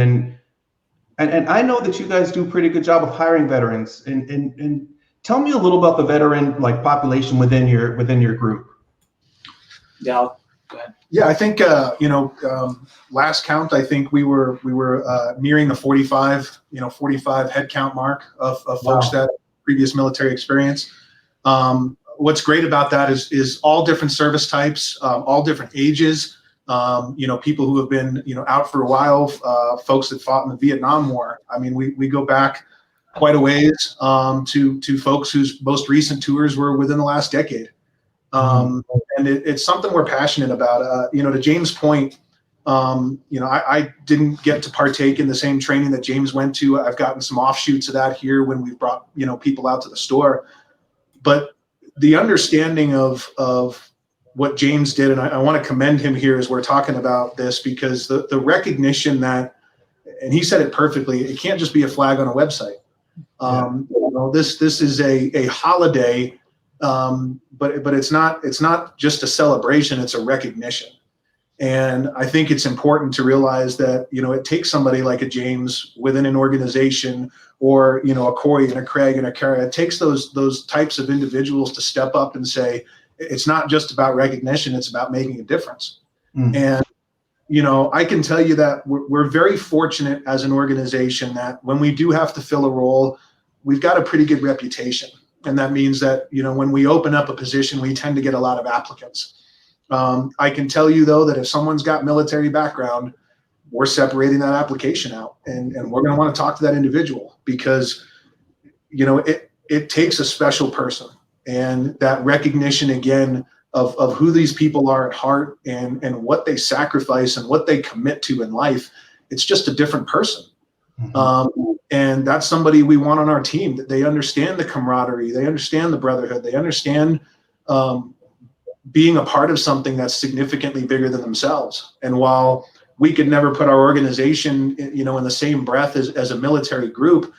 I know that you guys do a pretty good job of hiring veterans. And tell me a little about the veteran population within your group. Yeah, go ahead. Yeah, I think last count, I think we were nearing the 45 head count mark of folks that previous military experience. What's great about that is all different service types, all different ages. People who have been out for a while, folks that fought in the Vietnam War. I mean, we go back quite a ways to folks whose most recent tours were within the last decade. And it's something we're passionate about. To James' point, I didn't get to partake in the same training that James went to. I've gotten some offshoots of that here when we've brought, people out to the store. But the understanding of what James did, and I want to commend him here as we're talking about this, because the recognition that and he said it perfectly. It can't just be a flag on a website. This is a holiday, but it's not just a celebration. It's a recognition. And I think it's important to realize that, it takes somebody like a James within an organization, or, a Corey and a Craig and a Kara. It takes those types of individuals to step up and say, it's not just about recognition, it's about making a difference. And, I can tell you that we're very fortunate as an organization that when we do have to fill a role, we've got a pretty good reputation. And that means that, when we open up a position, we tend to get a lot of applicants. I can tell you, though, that if someone's got military background, we're separating that application out, and we're going to want to talk to that individual, because, it takes a special person, and that recognition, again, of who these people are at heart, and what they sacrifice and what they commit to in life. It's just a different person. And that's somebody we want on our team, that they understand the camaraderie, they understand the brotherhood, they understand being a part of something that's significantly bigger than themselves. And while we could never put our organization, in the same breath as a military group,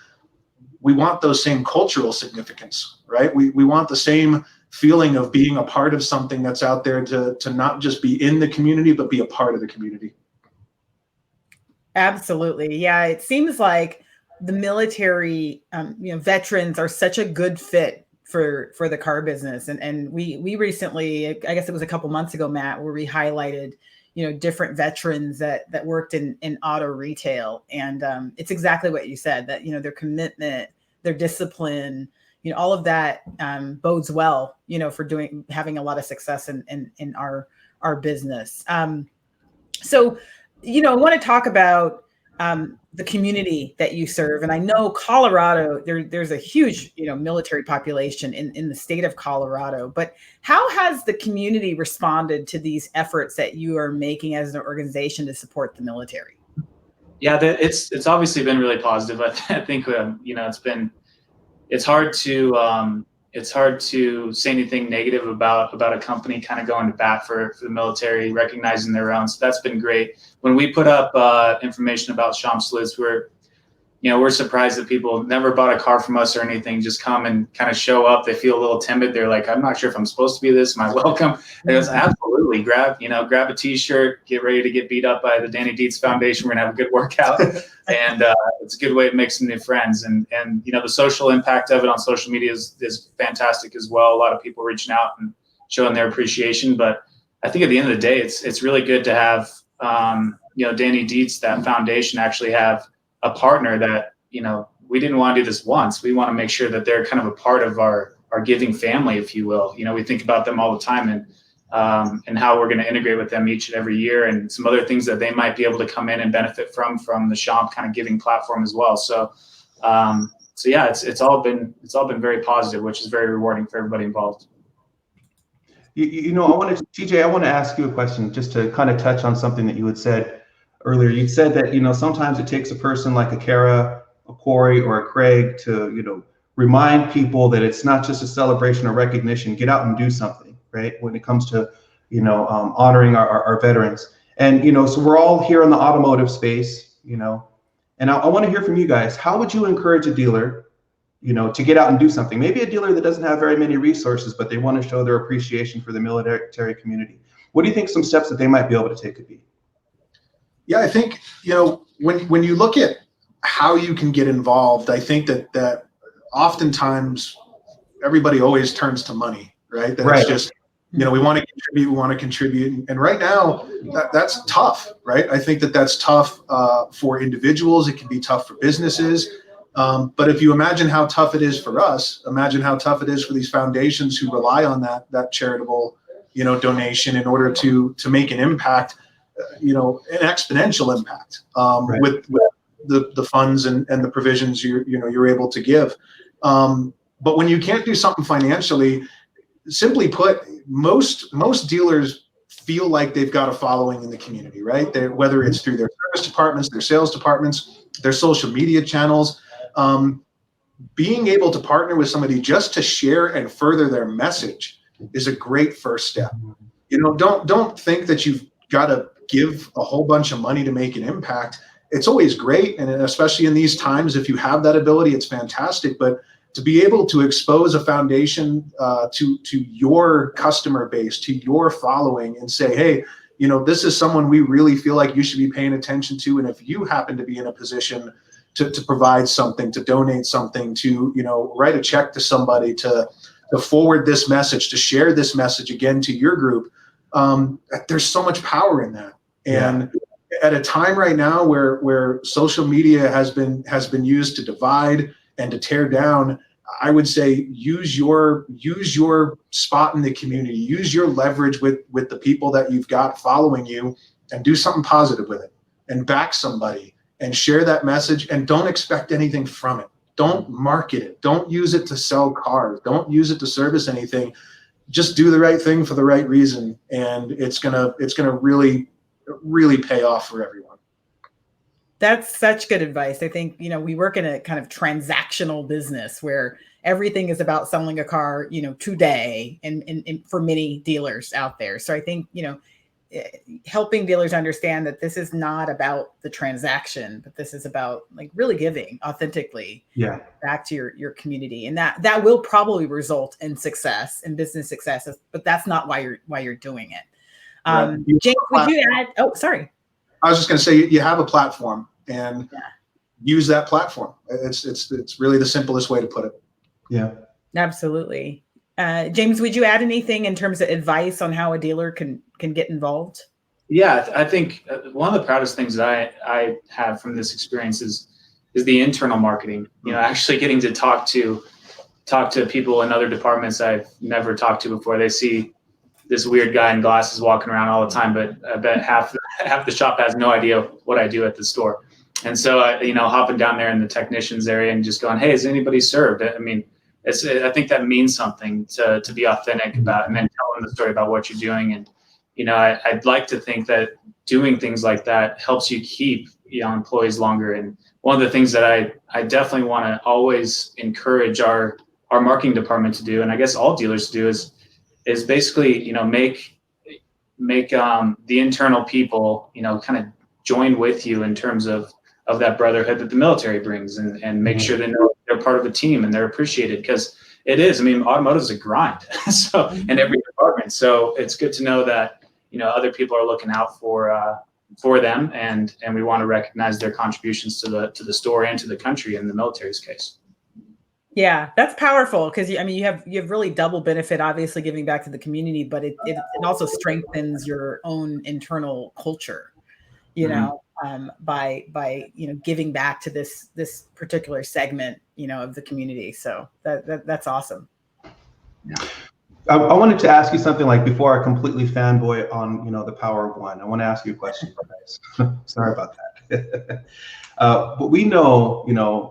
we want those same cultural significance, right? We want the same feeling of being a part of something that's out there to not just be in the community, but be a part of the community. Absolutely. Yeah. It seems like the military, veterans are such a good fit for the car business. And we recently, I guess it was a couple months ago, Matt, where we highlighted, different veterans that worked in auto retail. And it's exactly what you said, that, their commitment, their discipline, all of that bodes well, for having a lot of success in our business. So, I want to talk about the community that you serve. And I know Colorado, there's a huge, military population in the state of Colorado, but how has the community responded to these efforts that you are making as an organization to support the military? Yeah, it's obviously been really positive. I think, it's hard to say anything negative about a company kind of going to bat for the military, recognizing their own. So that's been great. When we put up information about Schomp Salutes, we're surprised that people never bought a car from us or anything, just come and kind of show up. They feel a little timid. They're like, I'm not sure if I'm supposed to be this. Am I welcome? And it was absolutely grab a t-shirt, get ready to get beat up by the Danny Dietz Foundation. We're gonna have a good workout. And it's a good way to make some new friends. And the social impact of it on social media is fantastic as well. A lot of people reaching out and showing their appreciation. But I think at the end of the day, it's really good to have Danny Dietz, that foundation, actually have a partner that, we didn't want to do this once. We want to make sure that they're kind of a part of our giving family, if you will. We think about them all the time, and how we're going to integrate with them each and every year, and some other things that they might be able to come in and benefit from the Schomp kind of giving platform as well. So yeah, it's all been very positive, which is very rewarding for everybody involved. TJ, I want to ask you a question, just to kind of touch on something that you had said earlier. You said that, sometimes it takes a person like a Kara, a Corey, or a Craig to, remind people that it's not just a celebration or recognition. Get out and do something, right? When it comes to, honoring our veterans. And, so we're all here in the automotive space, and I want to hear from you guys. How would you encourage a dealer, to get out and do something? Maybe a dealer that doesn't have very many resources, but they want to show their appreciation for the military community. What do you think some steps that they might be able to take could be? Yeah, I think, when you look at how you can get involved, I think that oftentimes everybody always turns to money, right? That's just, we want to contribute. And right now that's tough, right? I think that's tough for individuals. It can be tough for businesses. But if you imagine how tough it is for us, imagine how tough it is for these foundations who rely on that charitable, donation in order to make an impact, an exponential impact with the funds and the provisions you're able to give. But when you can't do something financially, simply put, most dealers feel like they've got a following in the community, right? Whether it's through their service departments, their sales departments, their social media channels, being able to partner with somebody just to share and further their message is a great first step. Don't think that you've got to give a whole bunch of money to make an impact. it's always great. And especially in these times, if you have that ability, it's fantastic. But to be able to expose a foundation to your customer base, to your following, and say, hey, this is someone we really feel like you should be paying attention to. And if you happen to be in a position to provide something, to donate something, to, write a check to somebody, to forward this message, to share this message again to your group, there's so much power in that. And at a time right now where social media has been used to divide and to tear down, I would say use your spot in the community, use your leverage with the people that you've got following you, and do something positive with it, and back somebody and share that message, and don't expect anything from it. Don't market it. Don't use it to sell cars. Don't use it to service anything. Just do the right thing for the right reason, and it's gonna really pay off for everyone. That's such good advice. I think, we work in a kind of transactional business where everything is about selling a car, today, and for many dealers out there. So I think, helping dealers understand that this is not about the transaction, but this is about like really giving authentically back to your community. And that will probably result in success and business success, but that's not why you're doing it. James, would you add? Oh, sorry. I was just going to say, you have a platform, and use that platform. It's really the simplest way to put it. Yeah, absolutely. James, would you add anything in terms of advice on how a dealer can get involved? Yeah, I think one of the proudest things that I have from this experience is the internal marketing. Actually getting to talk to people in other departments I've never talked to before. They see this weird guy in glasses walking around all the time, but I bet half the shop has no idea what I do at the store. And so, hopping down there in the technicians area and just going, hey, is anybody served? I mean, I think that means something to be authentic about, and then telling the story about what you're doing. And, I'd like to think that doing things like that helps you keep employees longer. And one of the things that I definitely want to always encourage our marketing department to do, and I guess all dealers to do, is basically, make the internal people, kind of join with you in terms of that brotherhood that the military brings, and make sure they know they're part of a team and they're appreciated, because it is. I mean, automotive is a grind, so in every department. So it's good to know that, other people are looking out for them, and we want to recognize their contributions to the store and to the country in the military's case. Yeah, that's powerful, because you have really double benefit, obviously giving back to the community, but it also strengthens your own internal culture, by giving back to this particular segment, of the community. So that's awesome. Yeah. I wanted to ask you something, like, before I completely fanboy on the power of one. I want to ask you a question, guys. Sorry about that. But we know,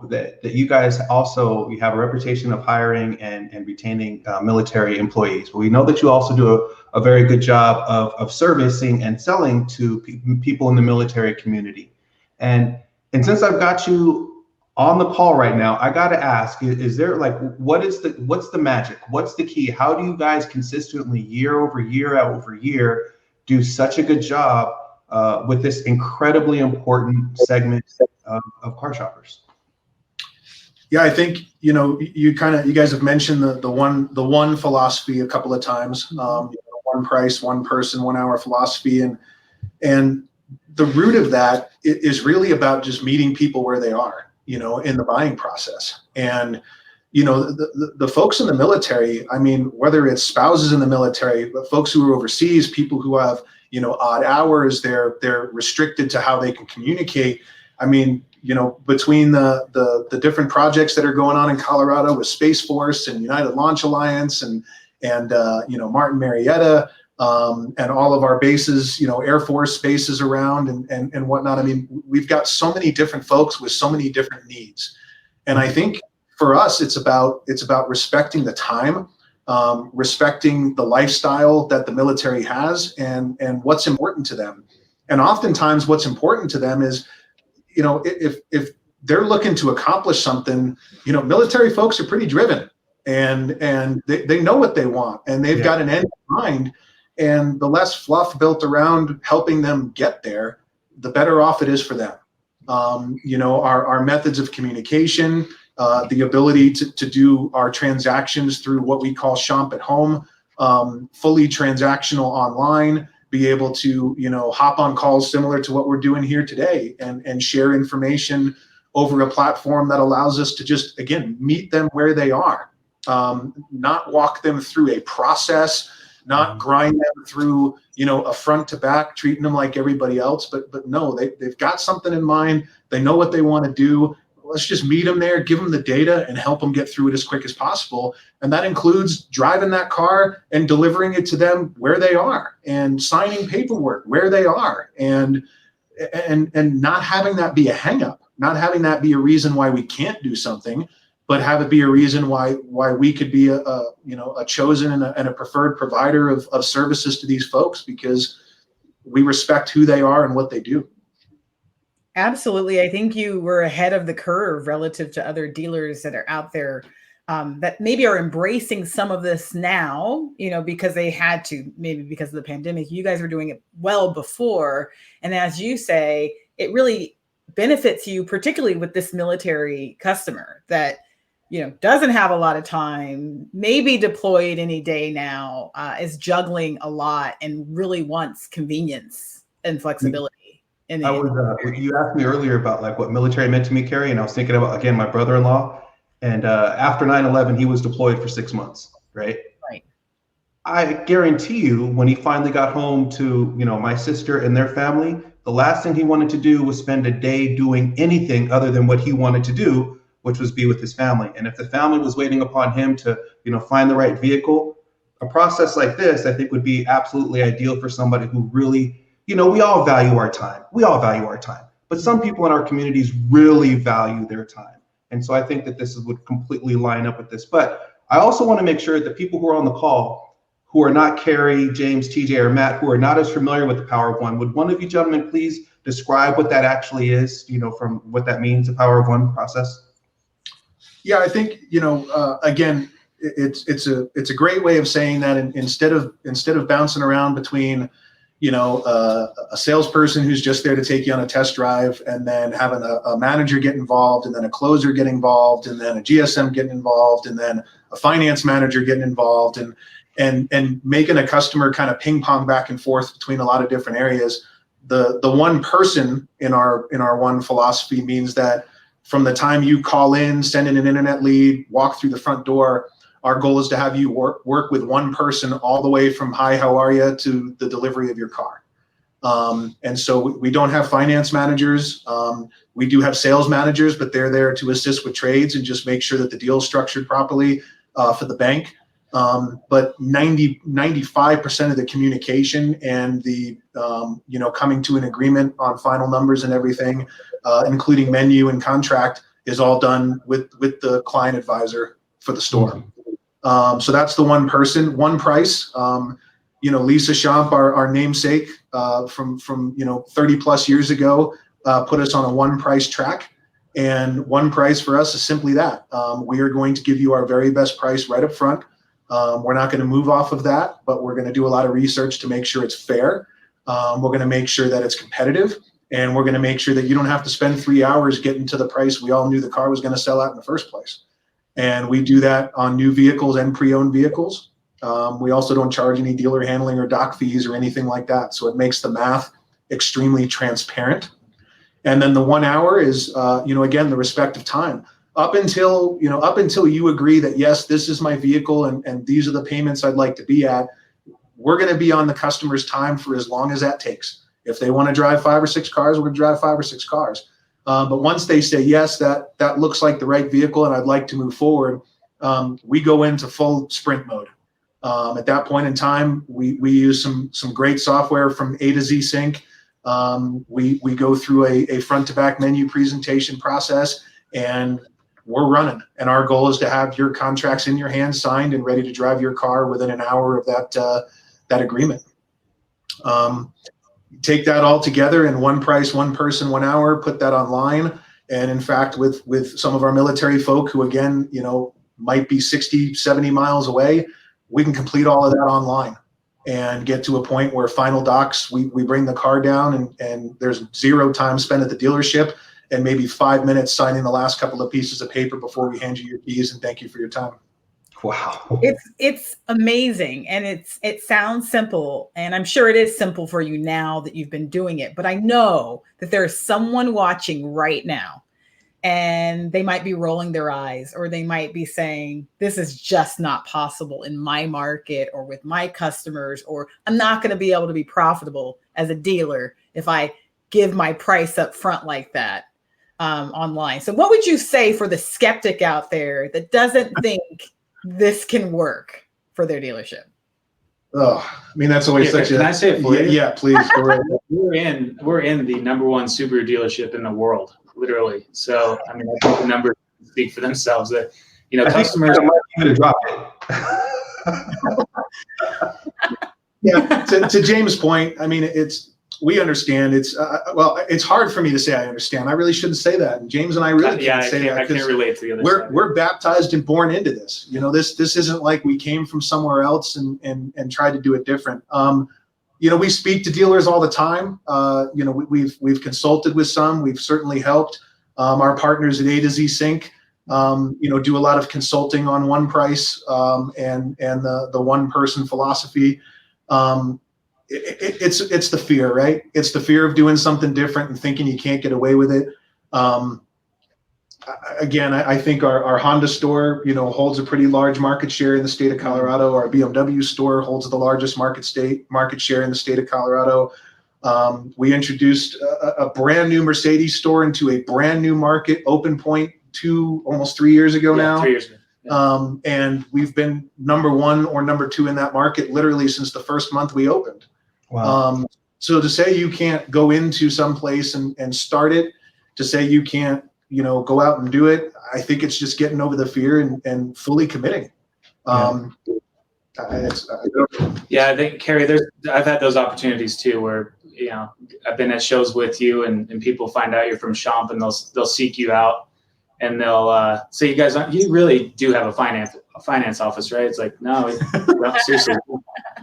that you guys also, you have a reputation of hiring and retaining military employees. But we know that you also do a very good job of servicing and selling to people in the military community. And since I've got you on the call right now, I got to ask, is there, like, what's the magic? What's the key? How do you guys consistently, year over year, do such a good job with this incredibly important segment of car shoppers? Yeah, I think, you guys have mentioned the one philosophy a couple of times, one price, one person, 1 hour philosophy. And the root of that is really about just meeting people where they are, in the buying process. And, the folks in the military, I mean, whether it's spouses in the military, but folks who are overseas, people who have, odd hours, they're restricted to how they can communicate. I mean, between the different projects that are going on in Colorado with Space Force and United Launch Alliance and Martin Marietta, and all of our bases, Air Force bases around and whatnot. I mean, we've got so many different folks with so many different needs. And I think for us, it's about respecting the time, respecting the lifestyle that the military has, and what's important to them. And oftentimes what's important to them is, if they're looking to accomplish something, military folks are pretty driven, and they know what they want, and they've got an end in mind. And the less fluff built around helping them get there, the better off it is for them. our methods of communication, the ability to do our transactions through what we call Schomp at Home, fully transactional online, be able to, hop on calls similar to what we're doing here today and share information over a platform that allows us to just, again, meet them where they are, not walk them through a process, not grind them through, a front to back, treating them like everybody else. But no, they've got something in mind. They know what they want to do. Let's just meet them there, give them the data, and help them get through it as quick as possible. And that includes driving that car and delivering it to them where they are, and signing paperwork where they are, and not having that be a hang-up, not having that be a reason why we can't do something, but have it be a reason why we could be a chosen and a preferred provider of services to these folks, because we respect who they are and what they do. Absolutely. I think you were ahead of the curve relative to other dealers that are out there that maybe are embracing some of this now, because they had to, maybe because of the pandemic. You guys were doing it well before. And as you say, it really benefits you, particularly with this military customer that, doesn't have a lot of time, maybe deployed any day now, is juggling a lot and really wants convenience and flexibility. You asked me earlier about like what military meant to me, Carrie, and I was thinking about, again, my brother-in-law, and after 9/11, he was deployed for 6 months, right? Right. I guarantee you, when he finally got home to, my sister and their family, the last thing he wanted to do was spend a day doing anything other than what he wanted to do, which was be with his family. And if the family was waiting upon him to, find the right vehicle, a process like this, I think, would be absolutely ideal for somebody who really, we all value our time. We all value our time. But some people in our communities really value their time. And so I think that this would completely line up with this. But I also want to make sure that people who are on the call, who are not Carrie, James, TJ, or Matt, who are not as familiar with the Power of One, would one of you gentlemen please describe what that actually is, from what that means, the Power of One process? Yeah, I think, again, it's a great way of saying that instead of bouncing around between, a salesperson who's just there to take you on a test drive, and then having a manager get involved, and then a closer get involved, and then a GSM getting involved, and then a finance manager getting involved, and making a customer kind of ping pong back and forth between a lot of different areas. The one person in our one philosophy means that from the time you call in, send in an internet lead, walk through the front door, our goal is to have you work with one person all the way from hi, how are you, to the delivery of your car. And so we don't have finance managers. We do have sales managers, but they're there to assist with trades and just make sure that the deal is structured properly for the bank. But 95% of the communication and the, coming to an agreement on final numbers and everything, including menu and contract, is all done with the client advisor for the store. So that's the one person, one price. Lisa Schomp, our namesake from 30 plus years ago, put us on a one price track. And one price for us is simply that. We are going to give you our very best price right up front. We're not going to move off of that, but we're going to do a lot of research to make sure it's fair. We're going to make sure that it's competitive, and we're going to make sure that you don't have to spend 3 hours getting to the price we all knew the car was going to sell at in the first place. And we do that on new vehicles and pre-owned vehicles. We also don't charge any dealer handling or dock fees or anything like that. So it makes the math extremely transparent. And then the 1 hour is, again, the respective time. Up until you agree that, yes, this is my vehicle and these are the payments I'd like to be at, we're going to be on the customer's time for as long as that takes. If they want to drive 5 or 6 cars, we're going to drive 5 or 6 cars. But once they say, yes, that looks like the right vehicle and I'd like to move forward, we go into full sprint mode. At that point in time, we use some great software from A to Z Sync. We go through a front to back menu presentation process, and we're running. And our goal is to have your contracts in your hands, signed and ready to drive your car within an hour of that agreement. Take that all together in one price, one person, 1 hour, put that online. And in fact, with some of our military folk who, again, might be 60, 70 miles away, we can complete all of that online and get to a point where final docs, we bring the car down and there's 0 time spent at the dealership, and maybe 5 minutes signing the last couple of pieces of paper before we hand you your keys and thank you for your time. Wow. It's amazing, and it sounds simple, and I'm sure it is simple for you now that you've been doing it, but I know that there's someone watching right now, and they might be rolling their eyes, or they might be saying, this is just not possible in my market or with my customers, or I'm not going to be able to be profitable as a dealer if I give my price up front like that online. So what would you say for the skeptic out there that doesn't think this can work for their dealership? Oh, I mean, that's always such Can I say it for you? Yeah, please. Go ahead. We're in the #1 Subaru dealership in the world, literally. So I mean, I think the numbers speak for themselves. That customers. I'm going to drop it. Yeah. To James' point, I mean, we understand. It's it's hard for me to say I understand. I really shouldn't say that. And James and I really can't say that. I can't relate to the other side. We're baptized and born into this. This isn't like we came from somewhere else and tried to do it different. We speak to dealers all the time. We've consulted with some. We've certainly helped. Our partners at A to Z Sync, do a lot of consulting on one price and the one person philosophy. It's the fear, right? It's the fear of doing something different and thinking you can't get away with it. Again, I think our Honda store, holds a pretty large market share in the state of Colorado. Our BMW store holds the largest market share in the state of Colorado. We introduced a brand new Mercedes store into a brand new market, Open Point, almost 3 years ago now. 3 years ago. Yeah. And we've been #1 or #2 in that market literally since the first month we opened. Wow. So to say you can't go into some place and start it, to say you can't, go out and do it, I think it's just getting over the fear and fully committing. I think, Kerry, I've had those opportunities too, where I've been at shows with you, and people find out you're from Schomp, and they'll seek you out, and they'll say, you really do have a finance office, right? It's like, no, seriously.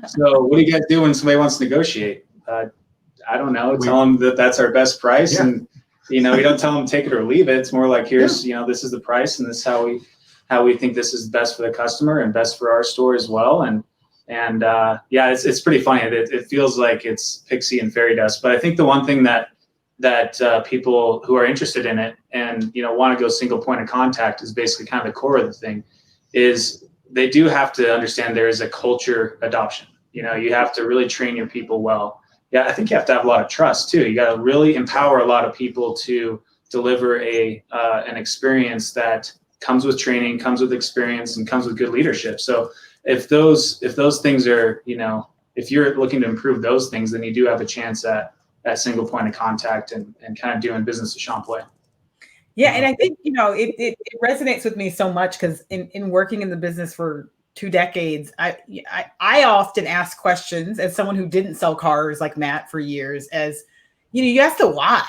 So what do you guys do when somebody wants to negotiate? I don't know. Tell them that that's our best price, and we don't tell them take it or leave it. It's more like, here's this is the price, and this is how we think this is best for the customer and best for our store as well. And it's pretty funny. It feels like it's pixie and fairy dust, but I think the one thing that people who are interested in it and want to go single point of contact is basically kind of the core of the thing. Is they do have to understand there is a culture adoption. You have to really train your people well. Yeah, I think you have to have a lot of trust too. You got to really empower a lot of people to deliver an experience that comes with training, comes with experience, and comes with good leadership. So if those things are, if you're looking to improve those things, then you do have a chance at that single point of contact and kind of doing business the Schomp way. Yeah, and I think it resonates with me so much because in working in the business for 2 decades, I often ask questions as someone who didn't sell cars like Matt for years. As you ask the why.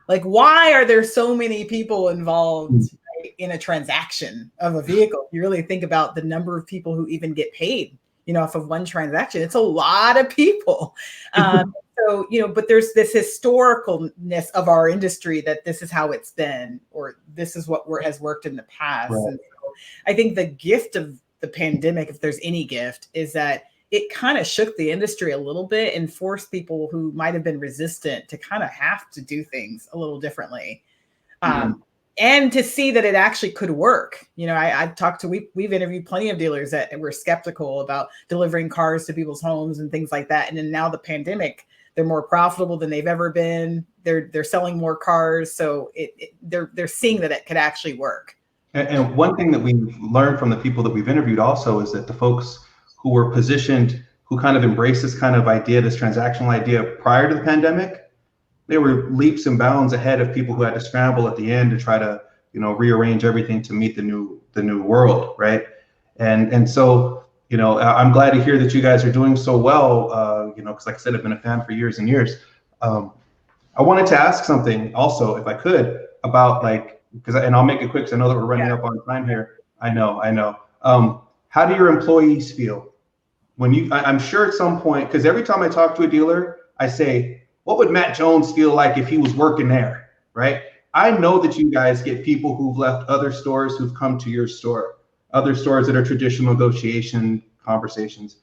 Like, why are there so many people involved in a transaction of a vehicle? You really think about the number of people who even get paid, off of one transaction. It's a lot of people. So, but there's this historicalness of our industry that this is how it's been, or this is what has worked in the past. Right. And so I think the gift of the pandemic, if there's any gift, is that it kind of shook the industry a little bit and forced people who might have been resistant to kind of have to do things a little differently. And to see that it actually could work. We've interviewed plenty of dealers that were skeptical about delivering cars to people's homes and things like that. And then now the pandemic, they're more profitable than they've ever been. They're selling more cars. So they're seeing that it could actually work. And one thing that we've learned from the people that we've interviewed also is that the folks who were positioned, who kind of embraced this kind of idea, this transactional idea prior to the pandemic, they were leaps and bounds ahead of people who had to scramble at the end to try to, rearrange everything to meet the new world, right? And so, I'm glad to hear that you guys are doing so well, because like I said, I've been a fan for years and years. I wanted to ask something also, if I could, about and I'll make it quick because I know that we're running up on time here. I know. How do your employees feel when I'm sure at some point, because every time I talk to a dealer, I say, what would Matt Jones feel like if he was working there, right? I know that you guys get people who've left other stores who've come to your store, other stores that are traditional negotiation conversations.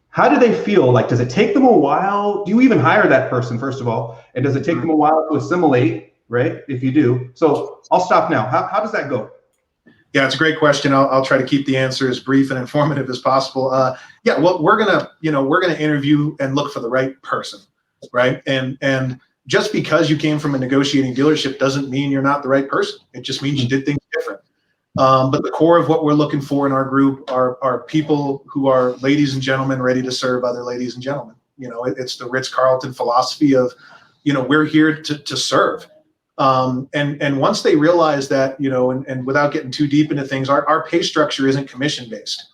How do they feel? Like, does it take them a while? Do you even hire that person, first of all? And does it take them a while to assimilate, right? If you do. So I'll stop now. How does that go? Yeah, it's a great question. I'll try to keep the answer as brief and informative as possible. Yeah, well, we're gonna interview and look for the right person, right? And just because you came from a negotiating dealership doesn't mean you're not the right person. It just means you did things different. But the core of what we're looking for in our group are people who are ladies and gentlemen ready to serve other ladies and gentlemen. It's the Ritz-Carlton philosophy of, we're here to serve. And once they realize that, and without getting too deep into things, our pay structure isn't commission based.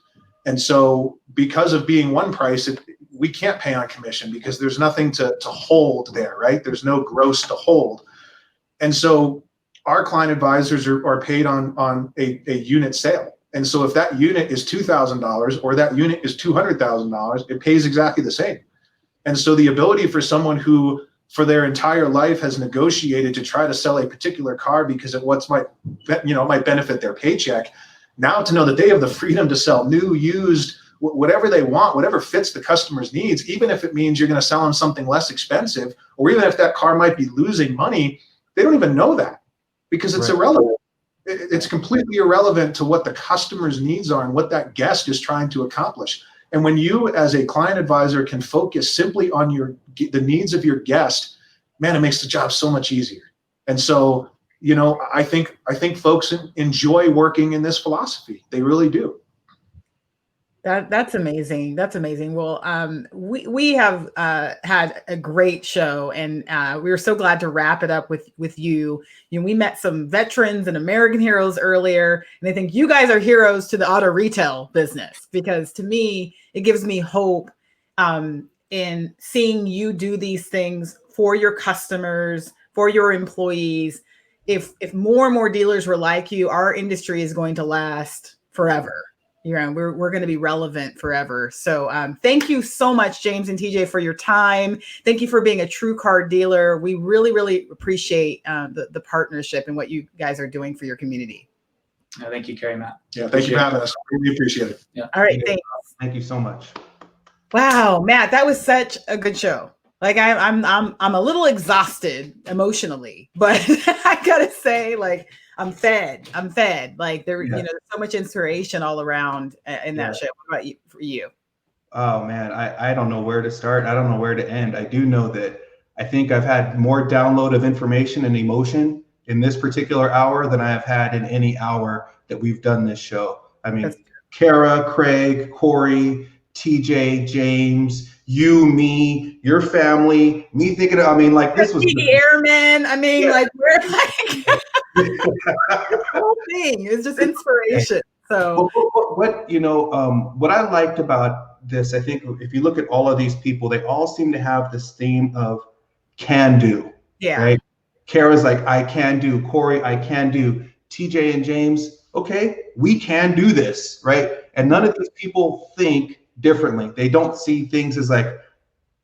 And so because of being one price, we can't pay on commission because there's nothing to hold there, right? There's no gross to hold. And so our client advisors are paid on a unit sale. And so if that unit is $2,000 or that unit is $200,000, it pays exactly the same. And so the ability for someone who for their entire life has negotiated to try to sell a particular car because it might benefit their paycheck, now to know that they have the freedom to sell new, used, whatever they want, whatever fits the customer's needs, even if it means you're going to sell them something less expensive, or even if that car might be losing money, they don't even know that because it's irrelevant. It's completely irrelevant to what the customer's needs are and what that guest is trying to accomplish. And when you, as a client advisor, can focus simply on the needs of your guest, man, it makes the job so much easier. And so, I think folks enjoy working in this philosophy. They really do. That's amazing. That's amazing. Well, we have had a great show, and we were so glad to wrap it up with you. We met some veterans and American heroes earlier, and I think you guys are heroes to the auto retail business, because to me, it gives me hope in seeing you do these things for your customers, for your employees. If more and more dealers were like you, our industry is going to last forever. We're going to be relevant forever. So thank you so much, James and TJ, for your time. Thank you for being a TrueCar dealer. We really, really appreciate the partnership and what you guys are doing for your community. Thank you, Carrie, Matt. Yeah, thank you for having us. Really appreciate it. Yeah. All right, thanks. Thank you so much. Wow, Matt, that was such a good show. Like I'm a little exhausted emotionally, but I gotta say, like, I'm fed. Like there's so much inspiration all around in that show. What about for you? Oh man, I don't know where to start. I don't know where to end. I do know that I think I've had more download of information and emotion in this particular hour than I have had in any hour that we've done this show. I mean, Kara, Craig, Corey, TJ, James, you, me, your family, me thinking, this was the airmen. We're like the whole thing is just inspiration. So what I liked about this, I think if you look at all of these people, they all seem to have this theme of can do. Yeah. Right. Kara's like, I can do. Corey, I can do. TJ and James, okay, we can do this, right? And none of these people think differently. They don't see things as like,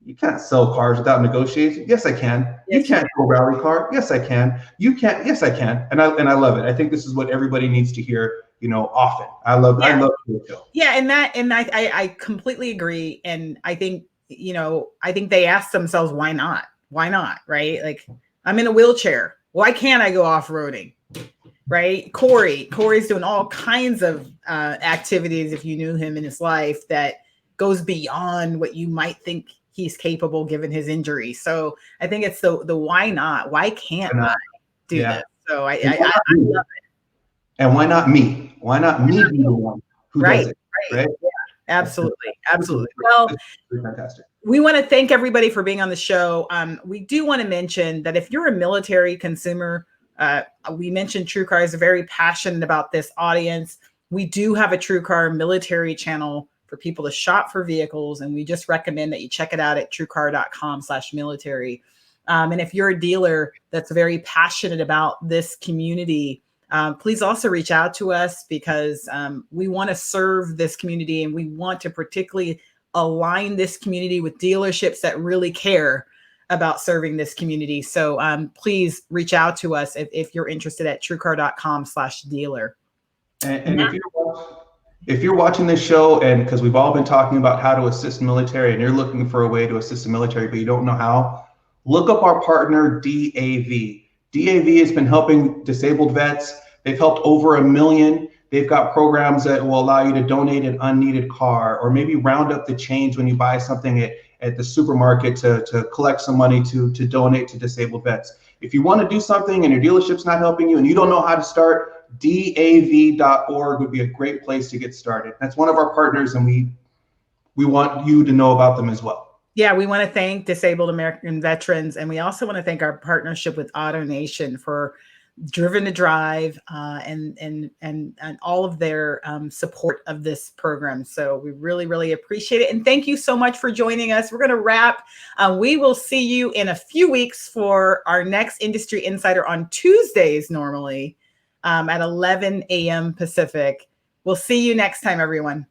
you can't sell cars without negotiation. Yes, I can. You can't do a rally car. Yes, I can. You can't. Yes, I can. And I love it. I think this is what everybody needs to hear, often. I love it. Yeah, and I completely agree. And I think, I think they ask themselves, why not? Why not? Right? Like, I'm in a wheelchair. Why can't I go off-roading? Right? Corey's doing all kinds of activities, if you knew him in his life, that goes beyond what you might think he's capable given his injury. So I think it's the why not? Why can't I do this? So I love it. And why not me? Why not me be the one who does it? Right? Yeah, absolutely. Well, fantastic. We want to thank everybody for being on the show. We do want to mention that if you're a military consumer, we mentioned TrueCar is very passionate about this audience. We do have a TrueCar military channel for people to shop for vehicles, and we just recommend that you check it out at truecar.com/military. And if you're a dealer that's very passionate about this community, please also reach out to us, because we want to serve this community, and we want to particularly align this community with dealerships that really care about serving this community. So please reach out to us if you're interested at TrueCar.com/dealer. And if you're watching this show, and because we've all been talking about how to assist military, and you're looking for a way to assist the military, but you don't know how, look up our partner, DAV. DAV has been helping disabled vets. They've helped over 1 million. They've got programs that will allow you to donate an unneeded car, or maybe round up the change when you buy something at the supermarket to collect some money to donate to disabled vets. If you want to do something and your dealership's not helping you and you don't know how to start, DAV.org would be a great place to get started. That's one of our partners, and we want you to know about them as well. Yeah, we want to thank Disabled American Veterans, and we also want to thank our partnership with AutoNation for DrivenToDrive and all of their support of this program. So we really, really appreciate it. And thank you so much for joining us. We're going to wrap. We will see you in a few weeks for our next Industry Insider on Tuesdays normally at 11 a.m. Pacific. We'll see you next time, everyone.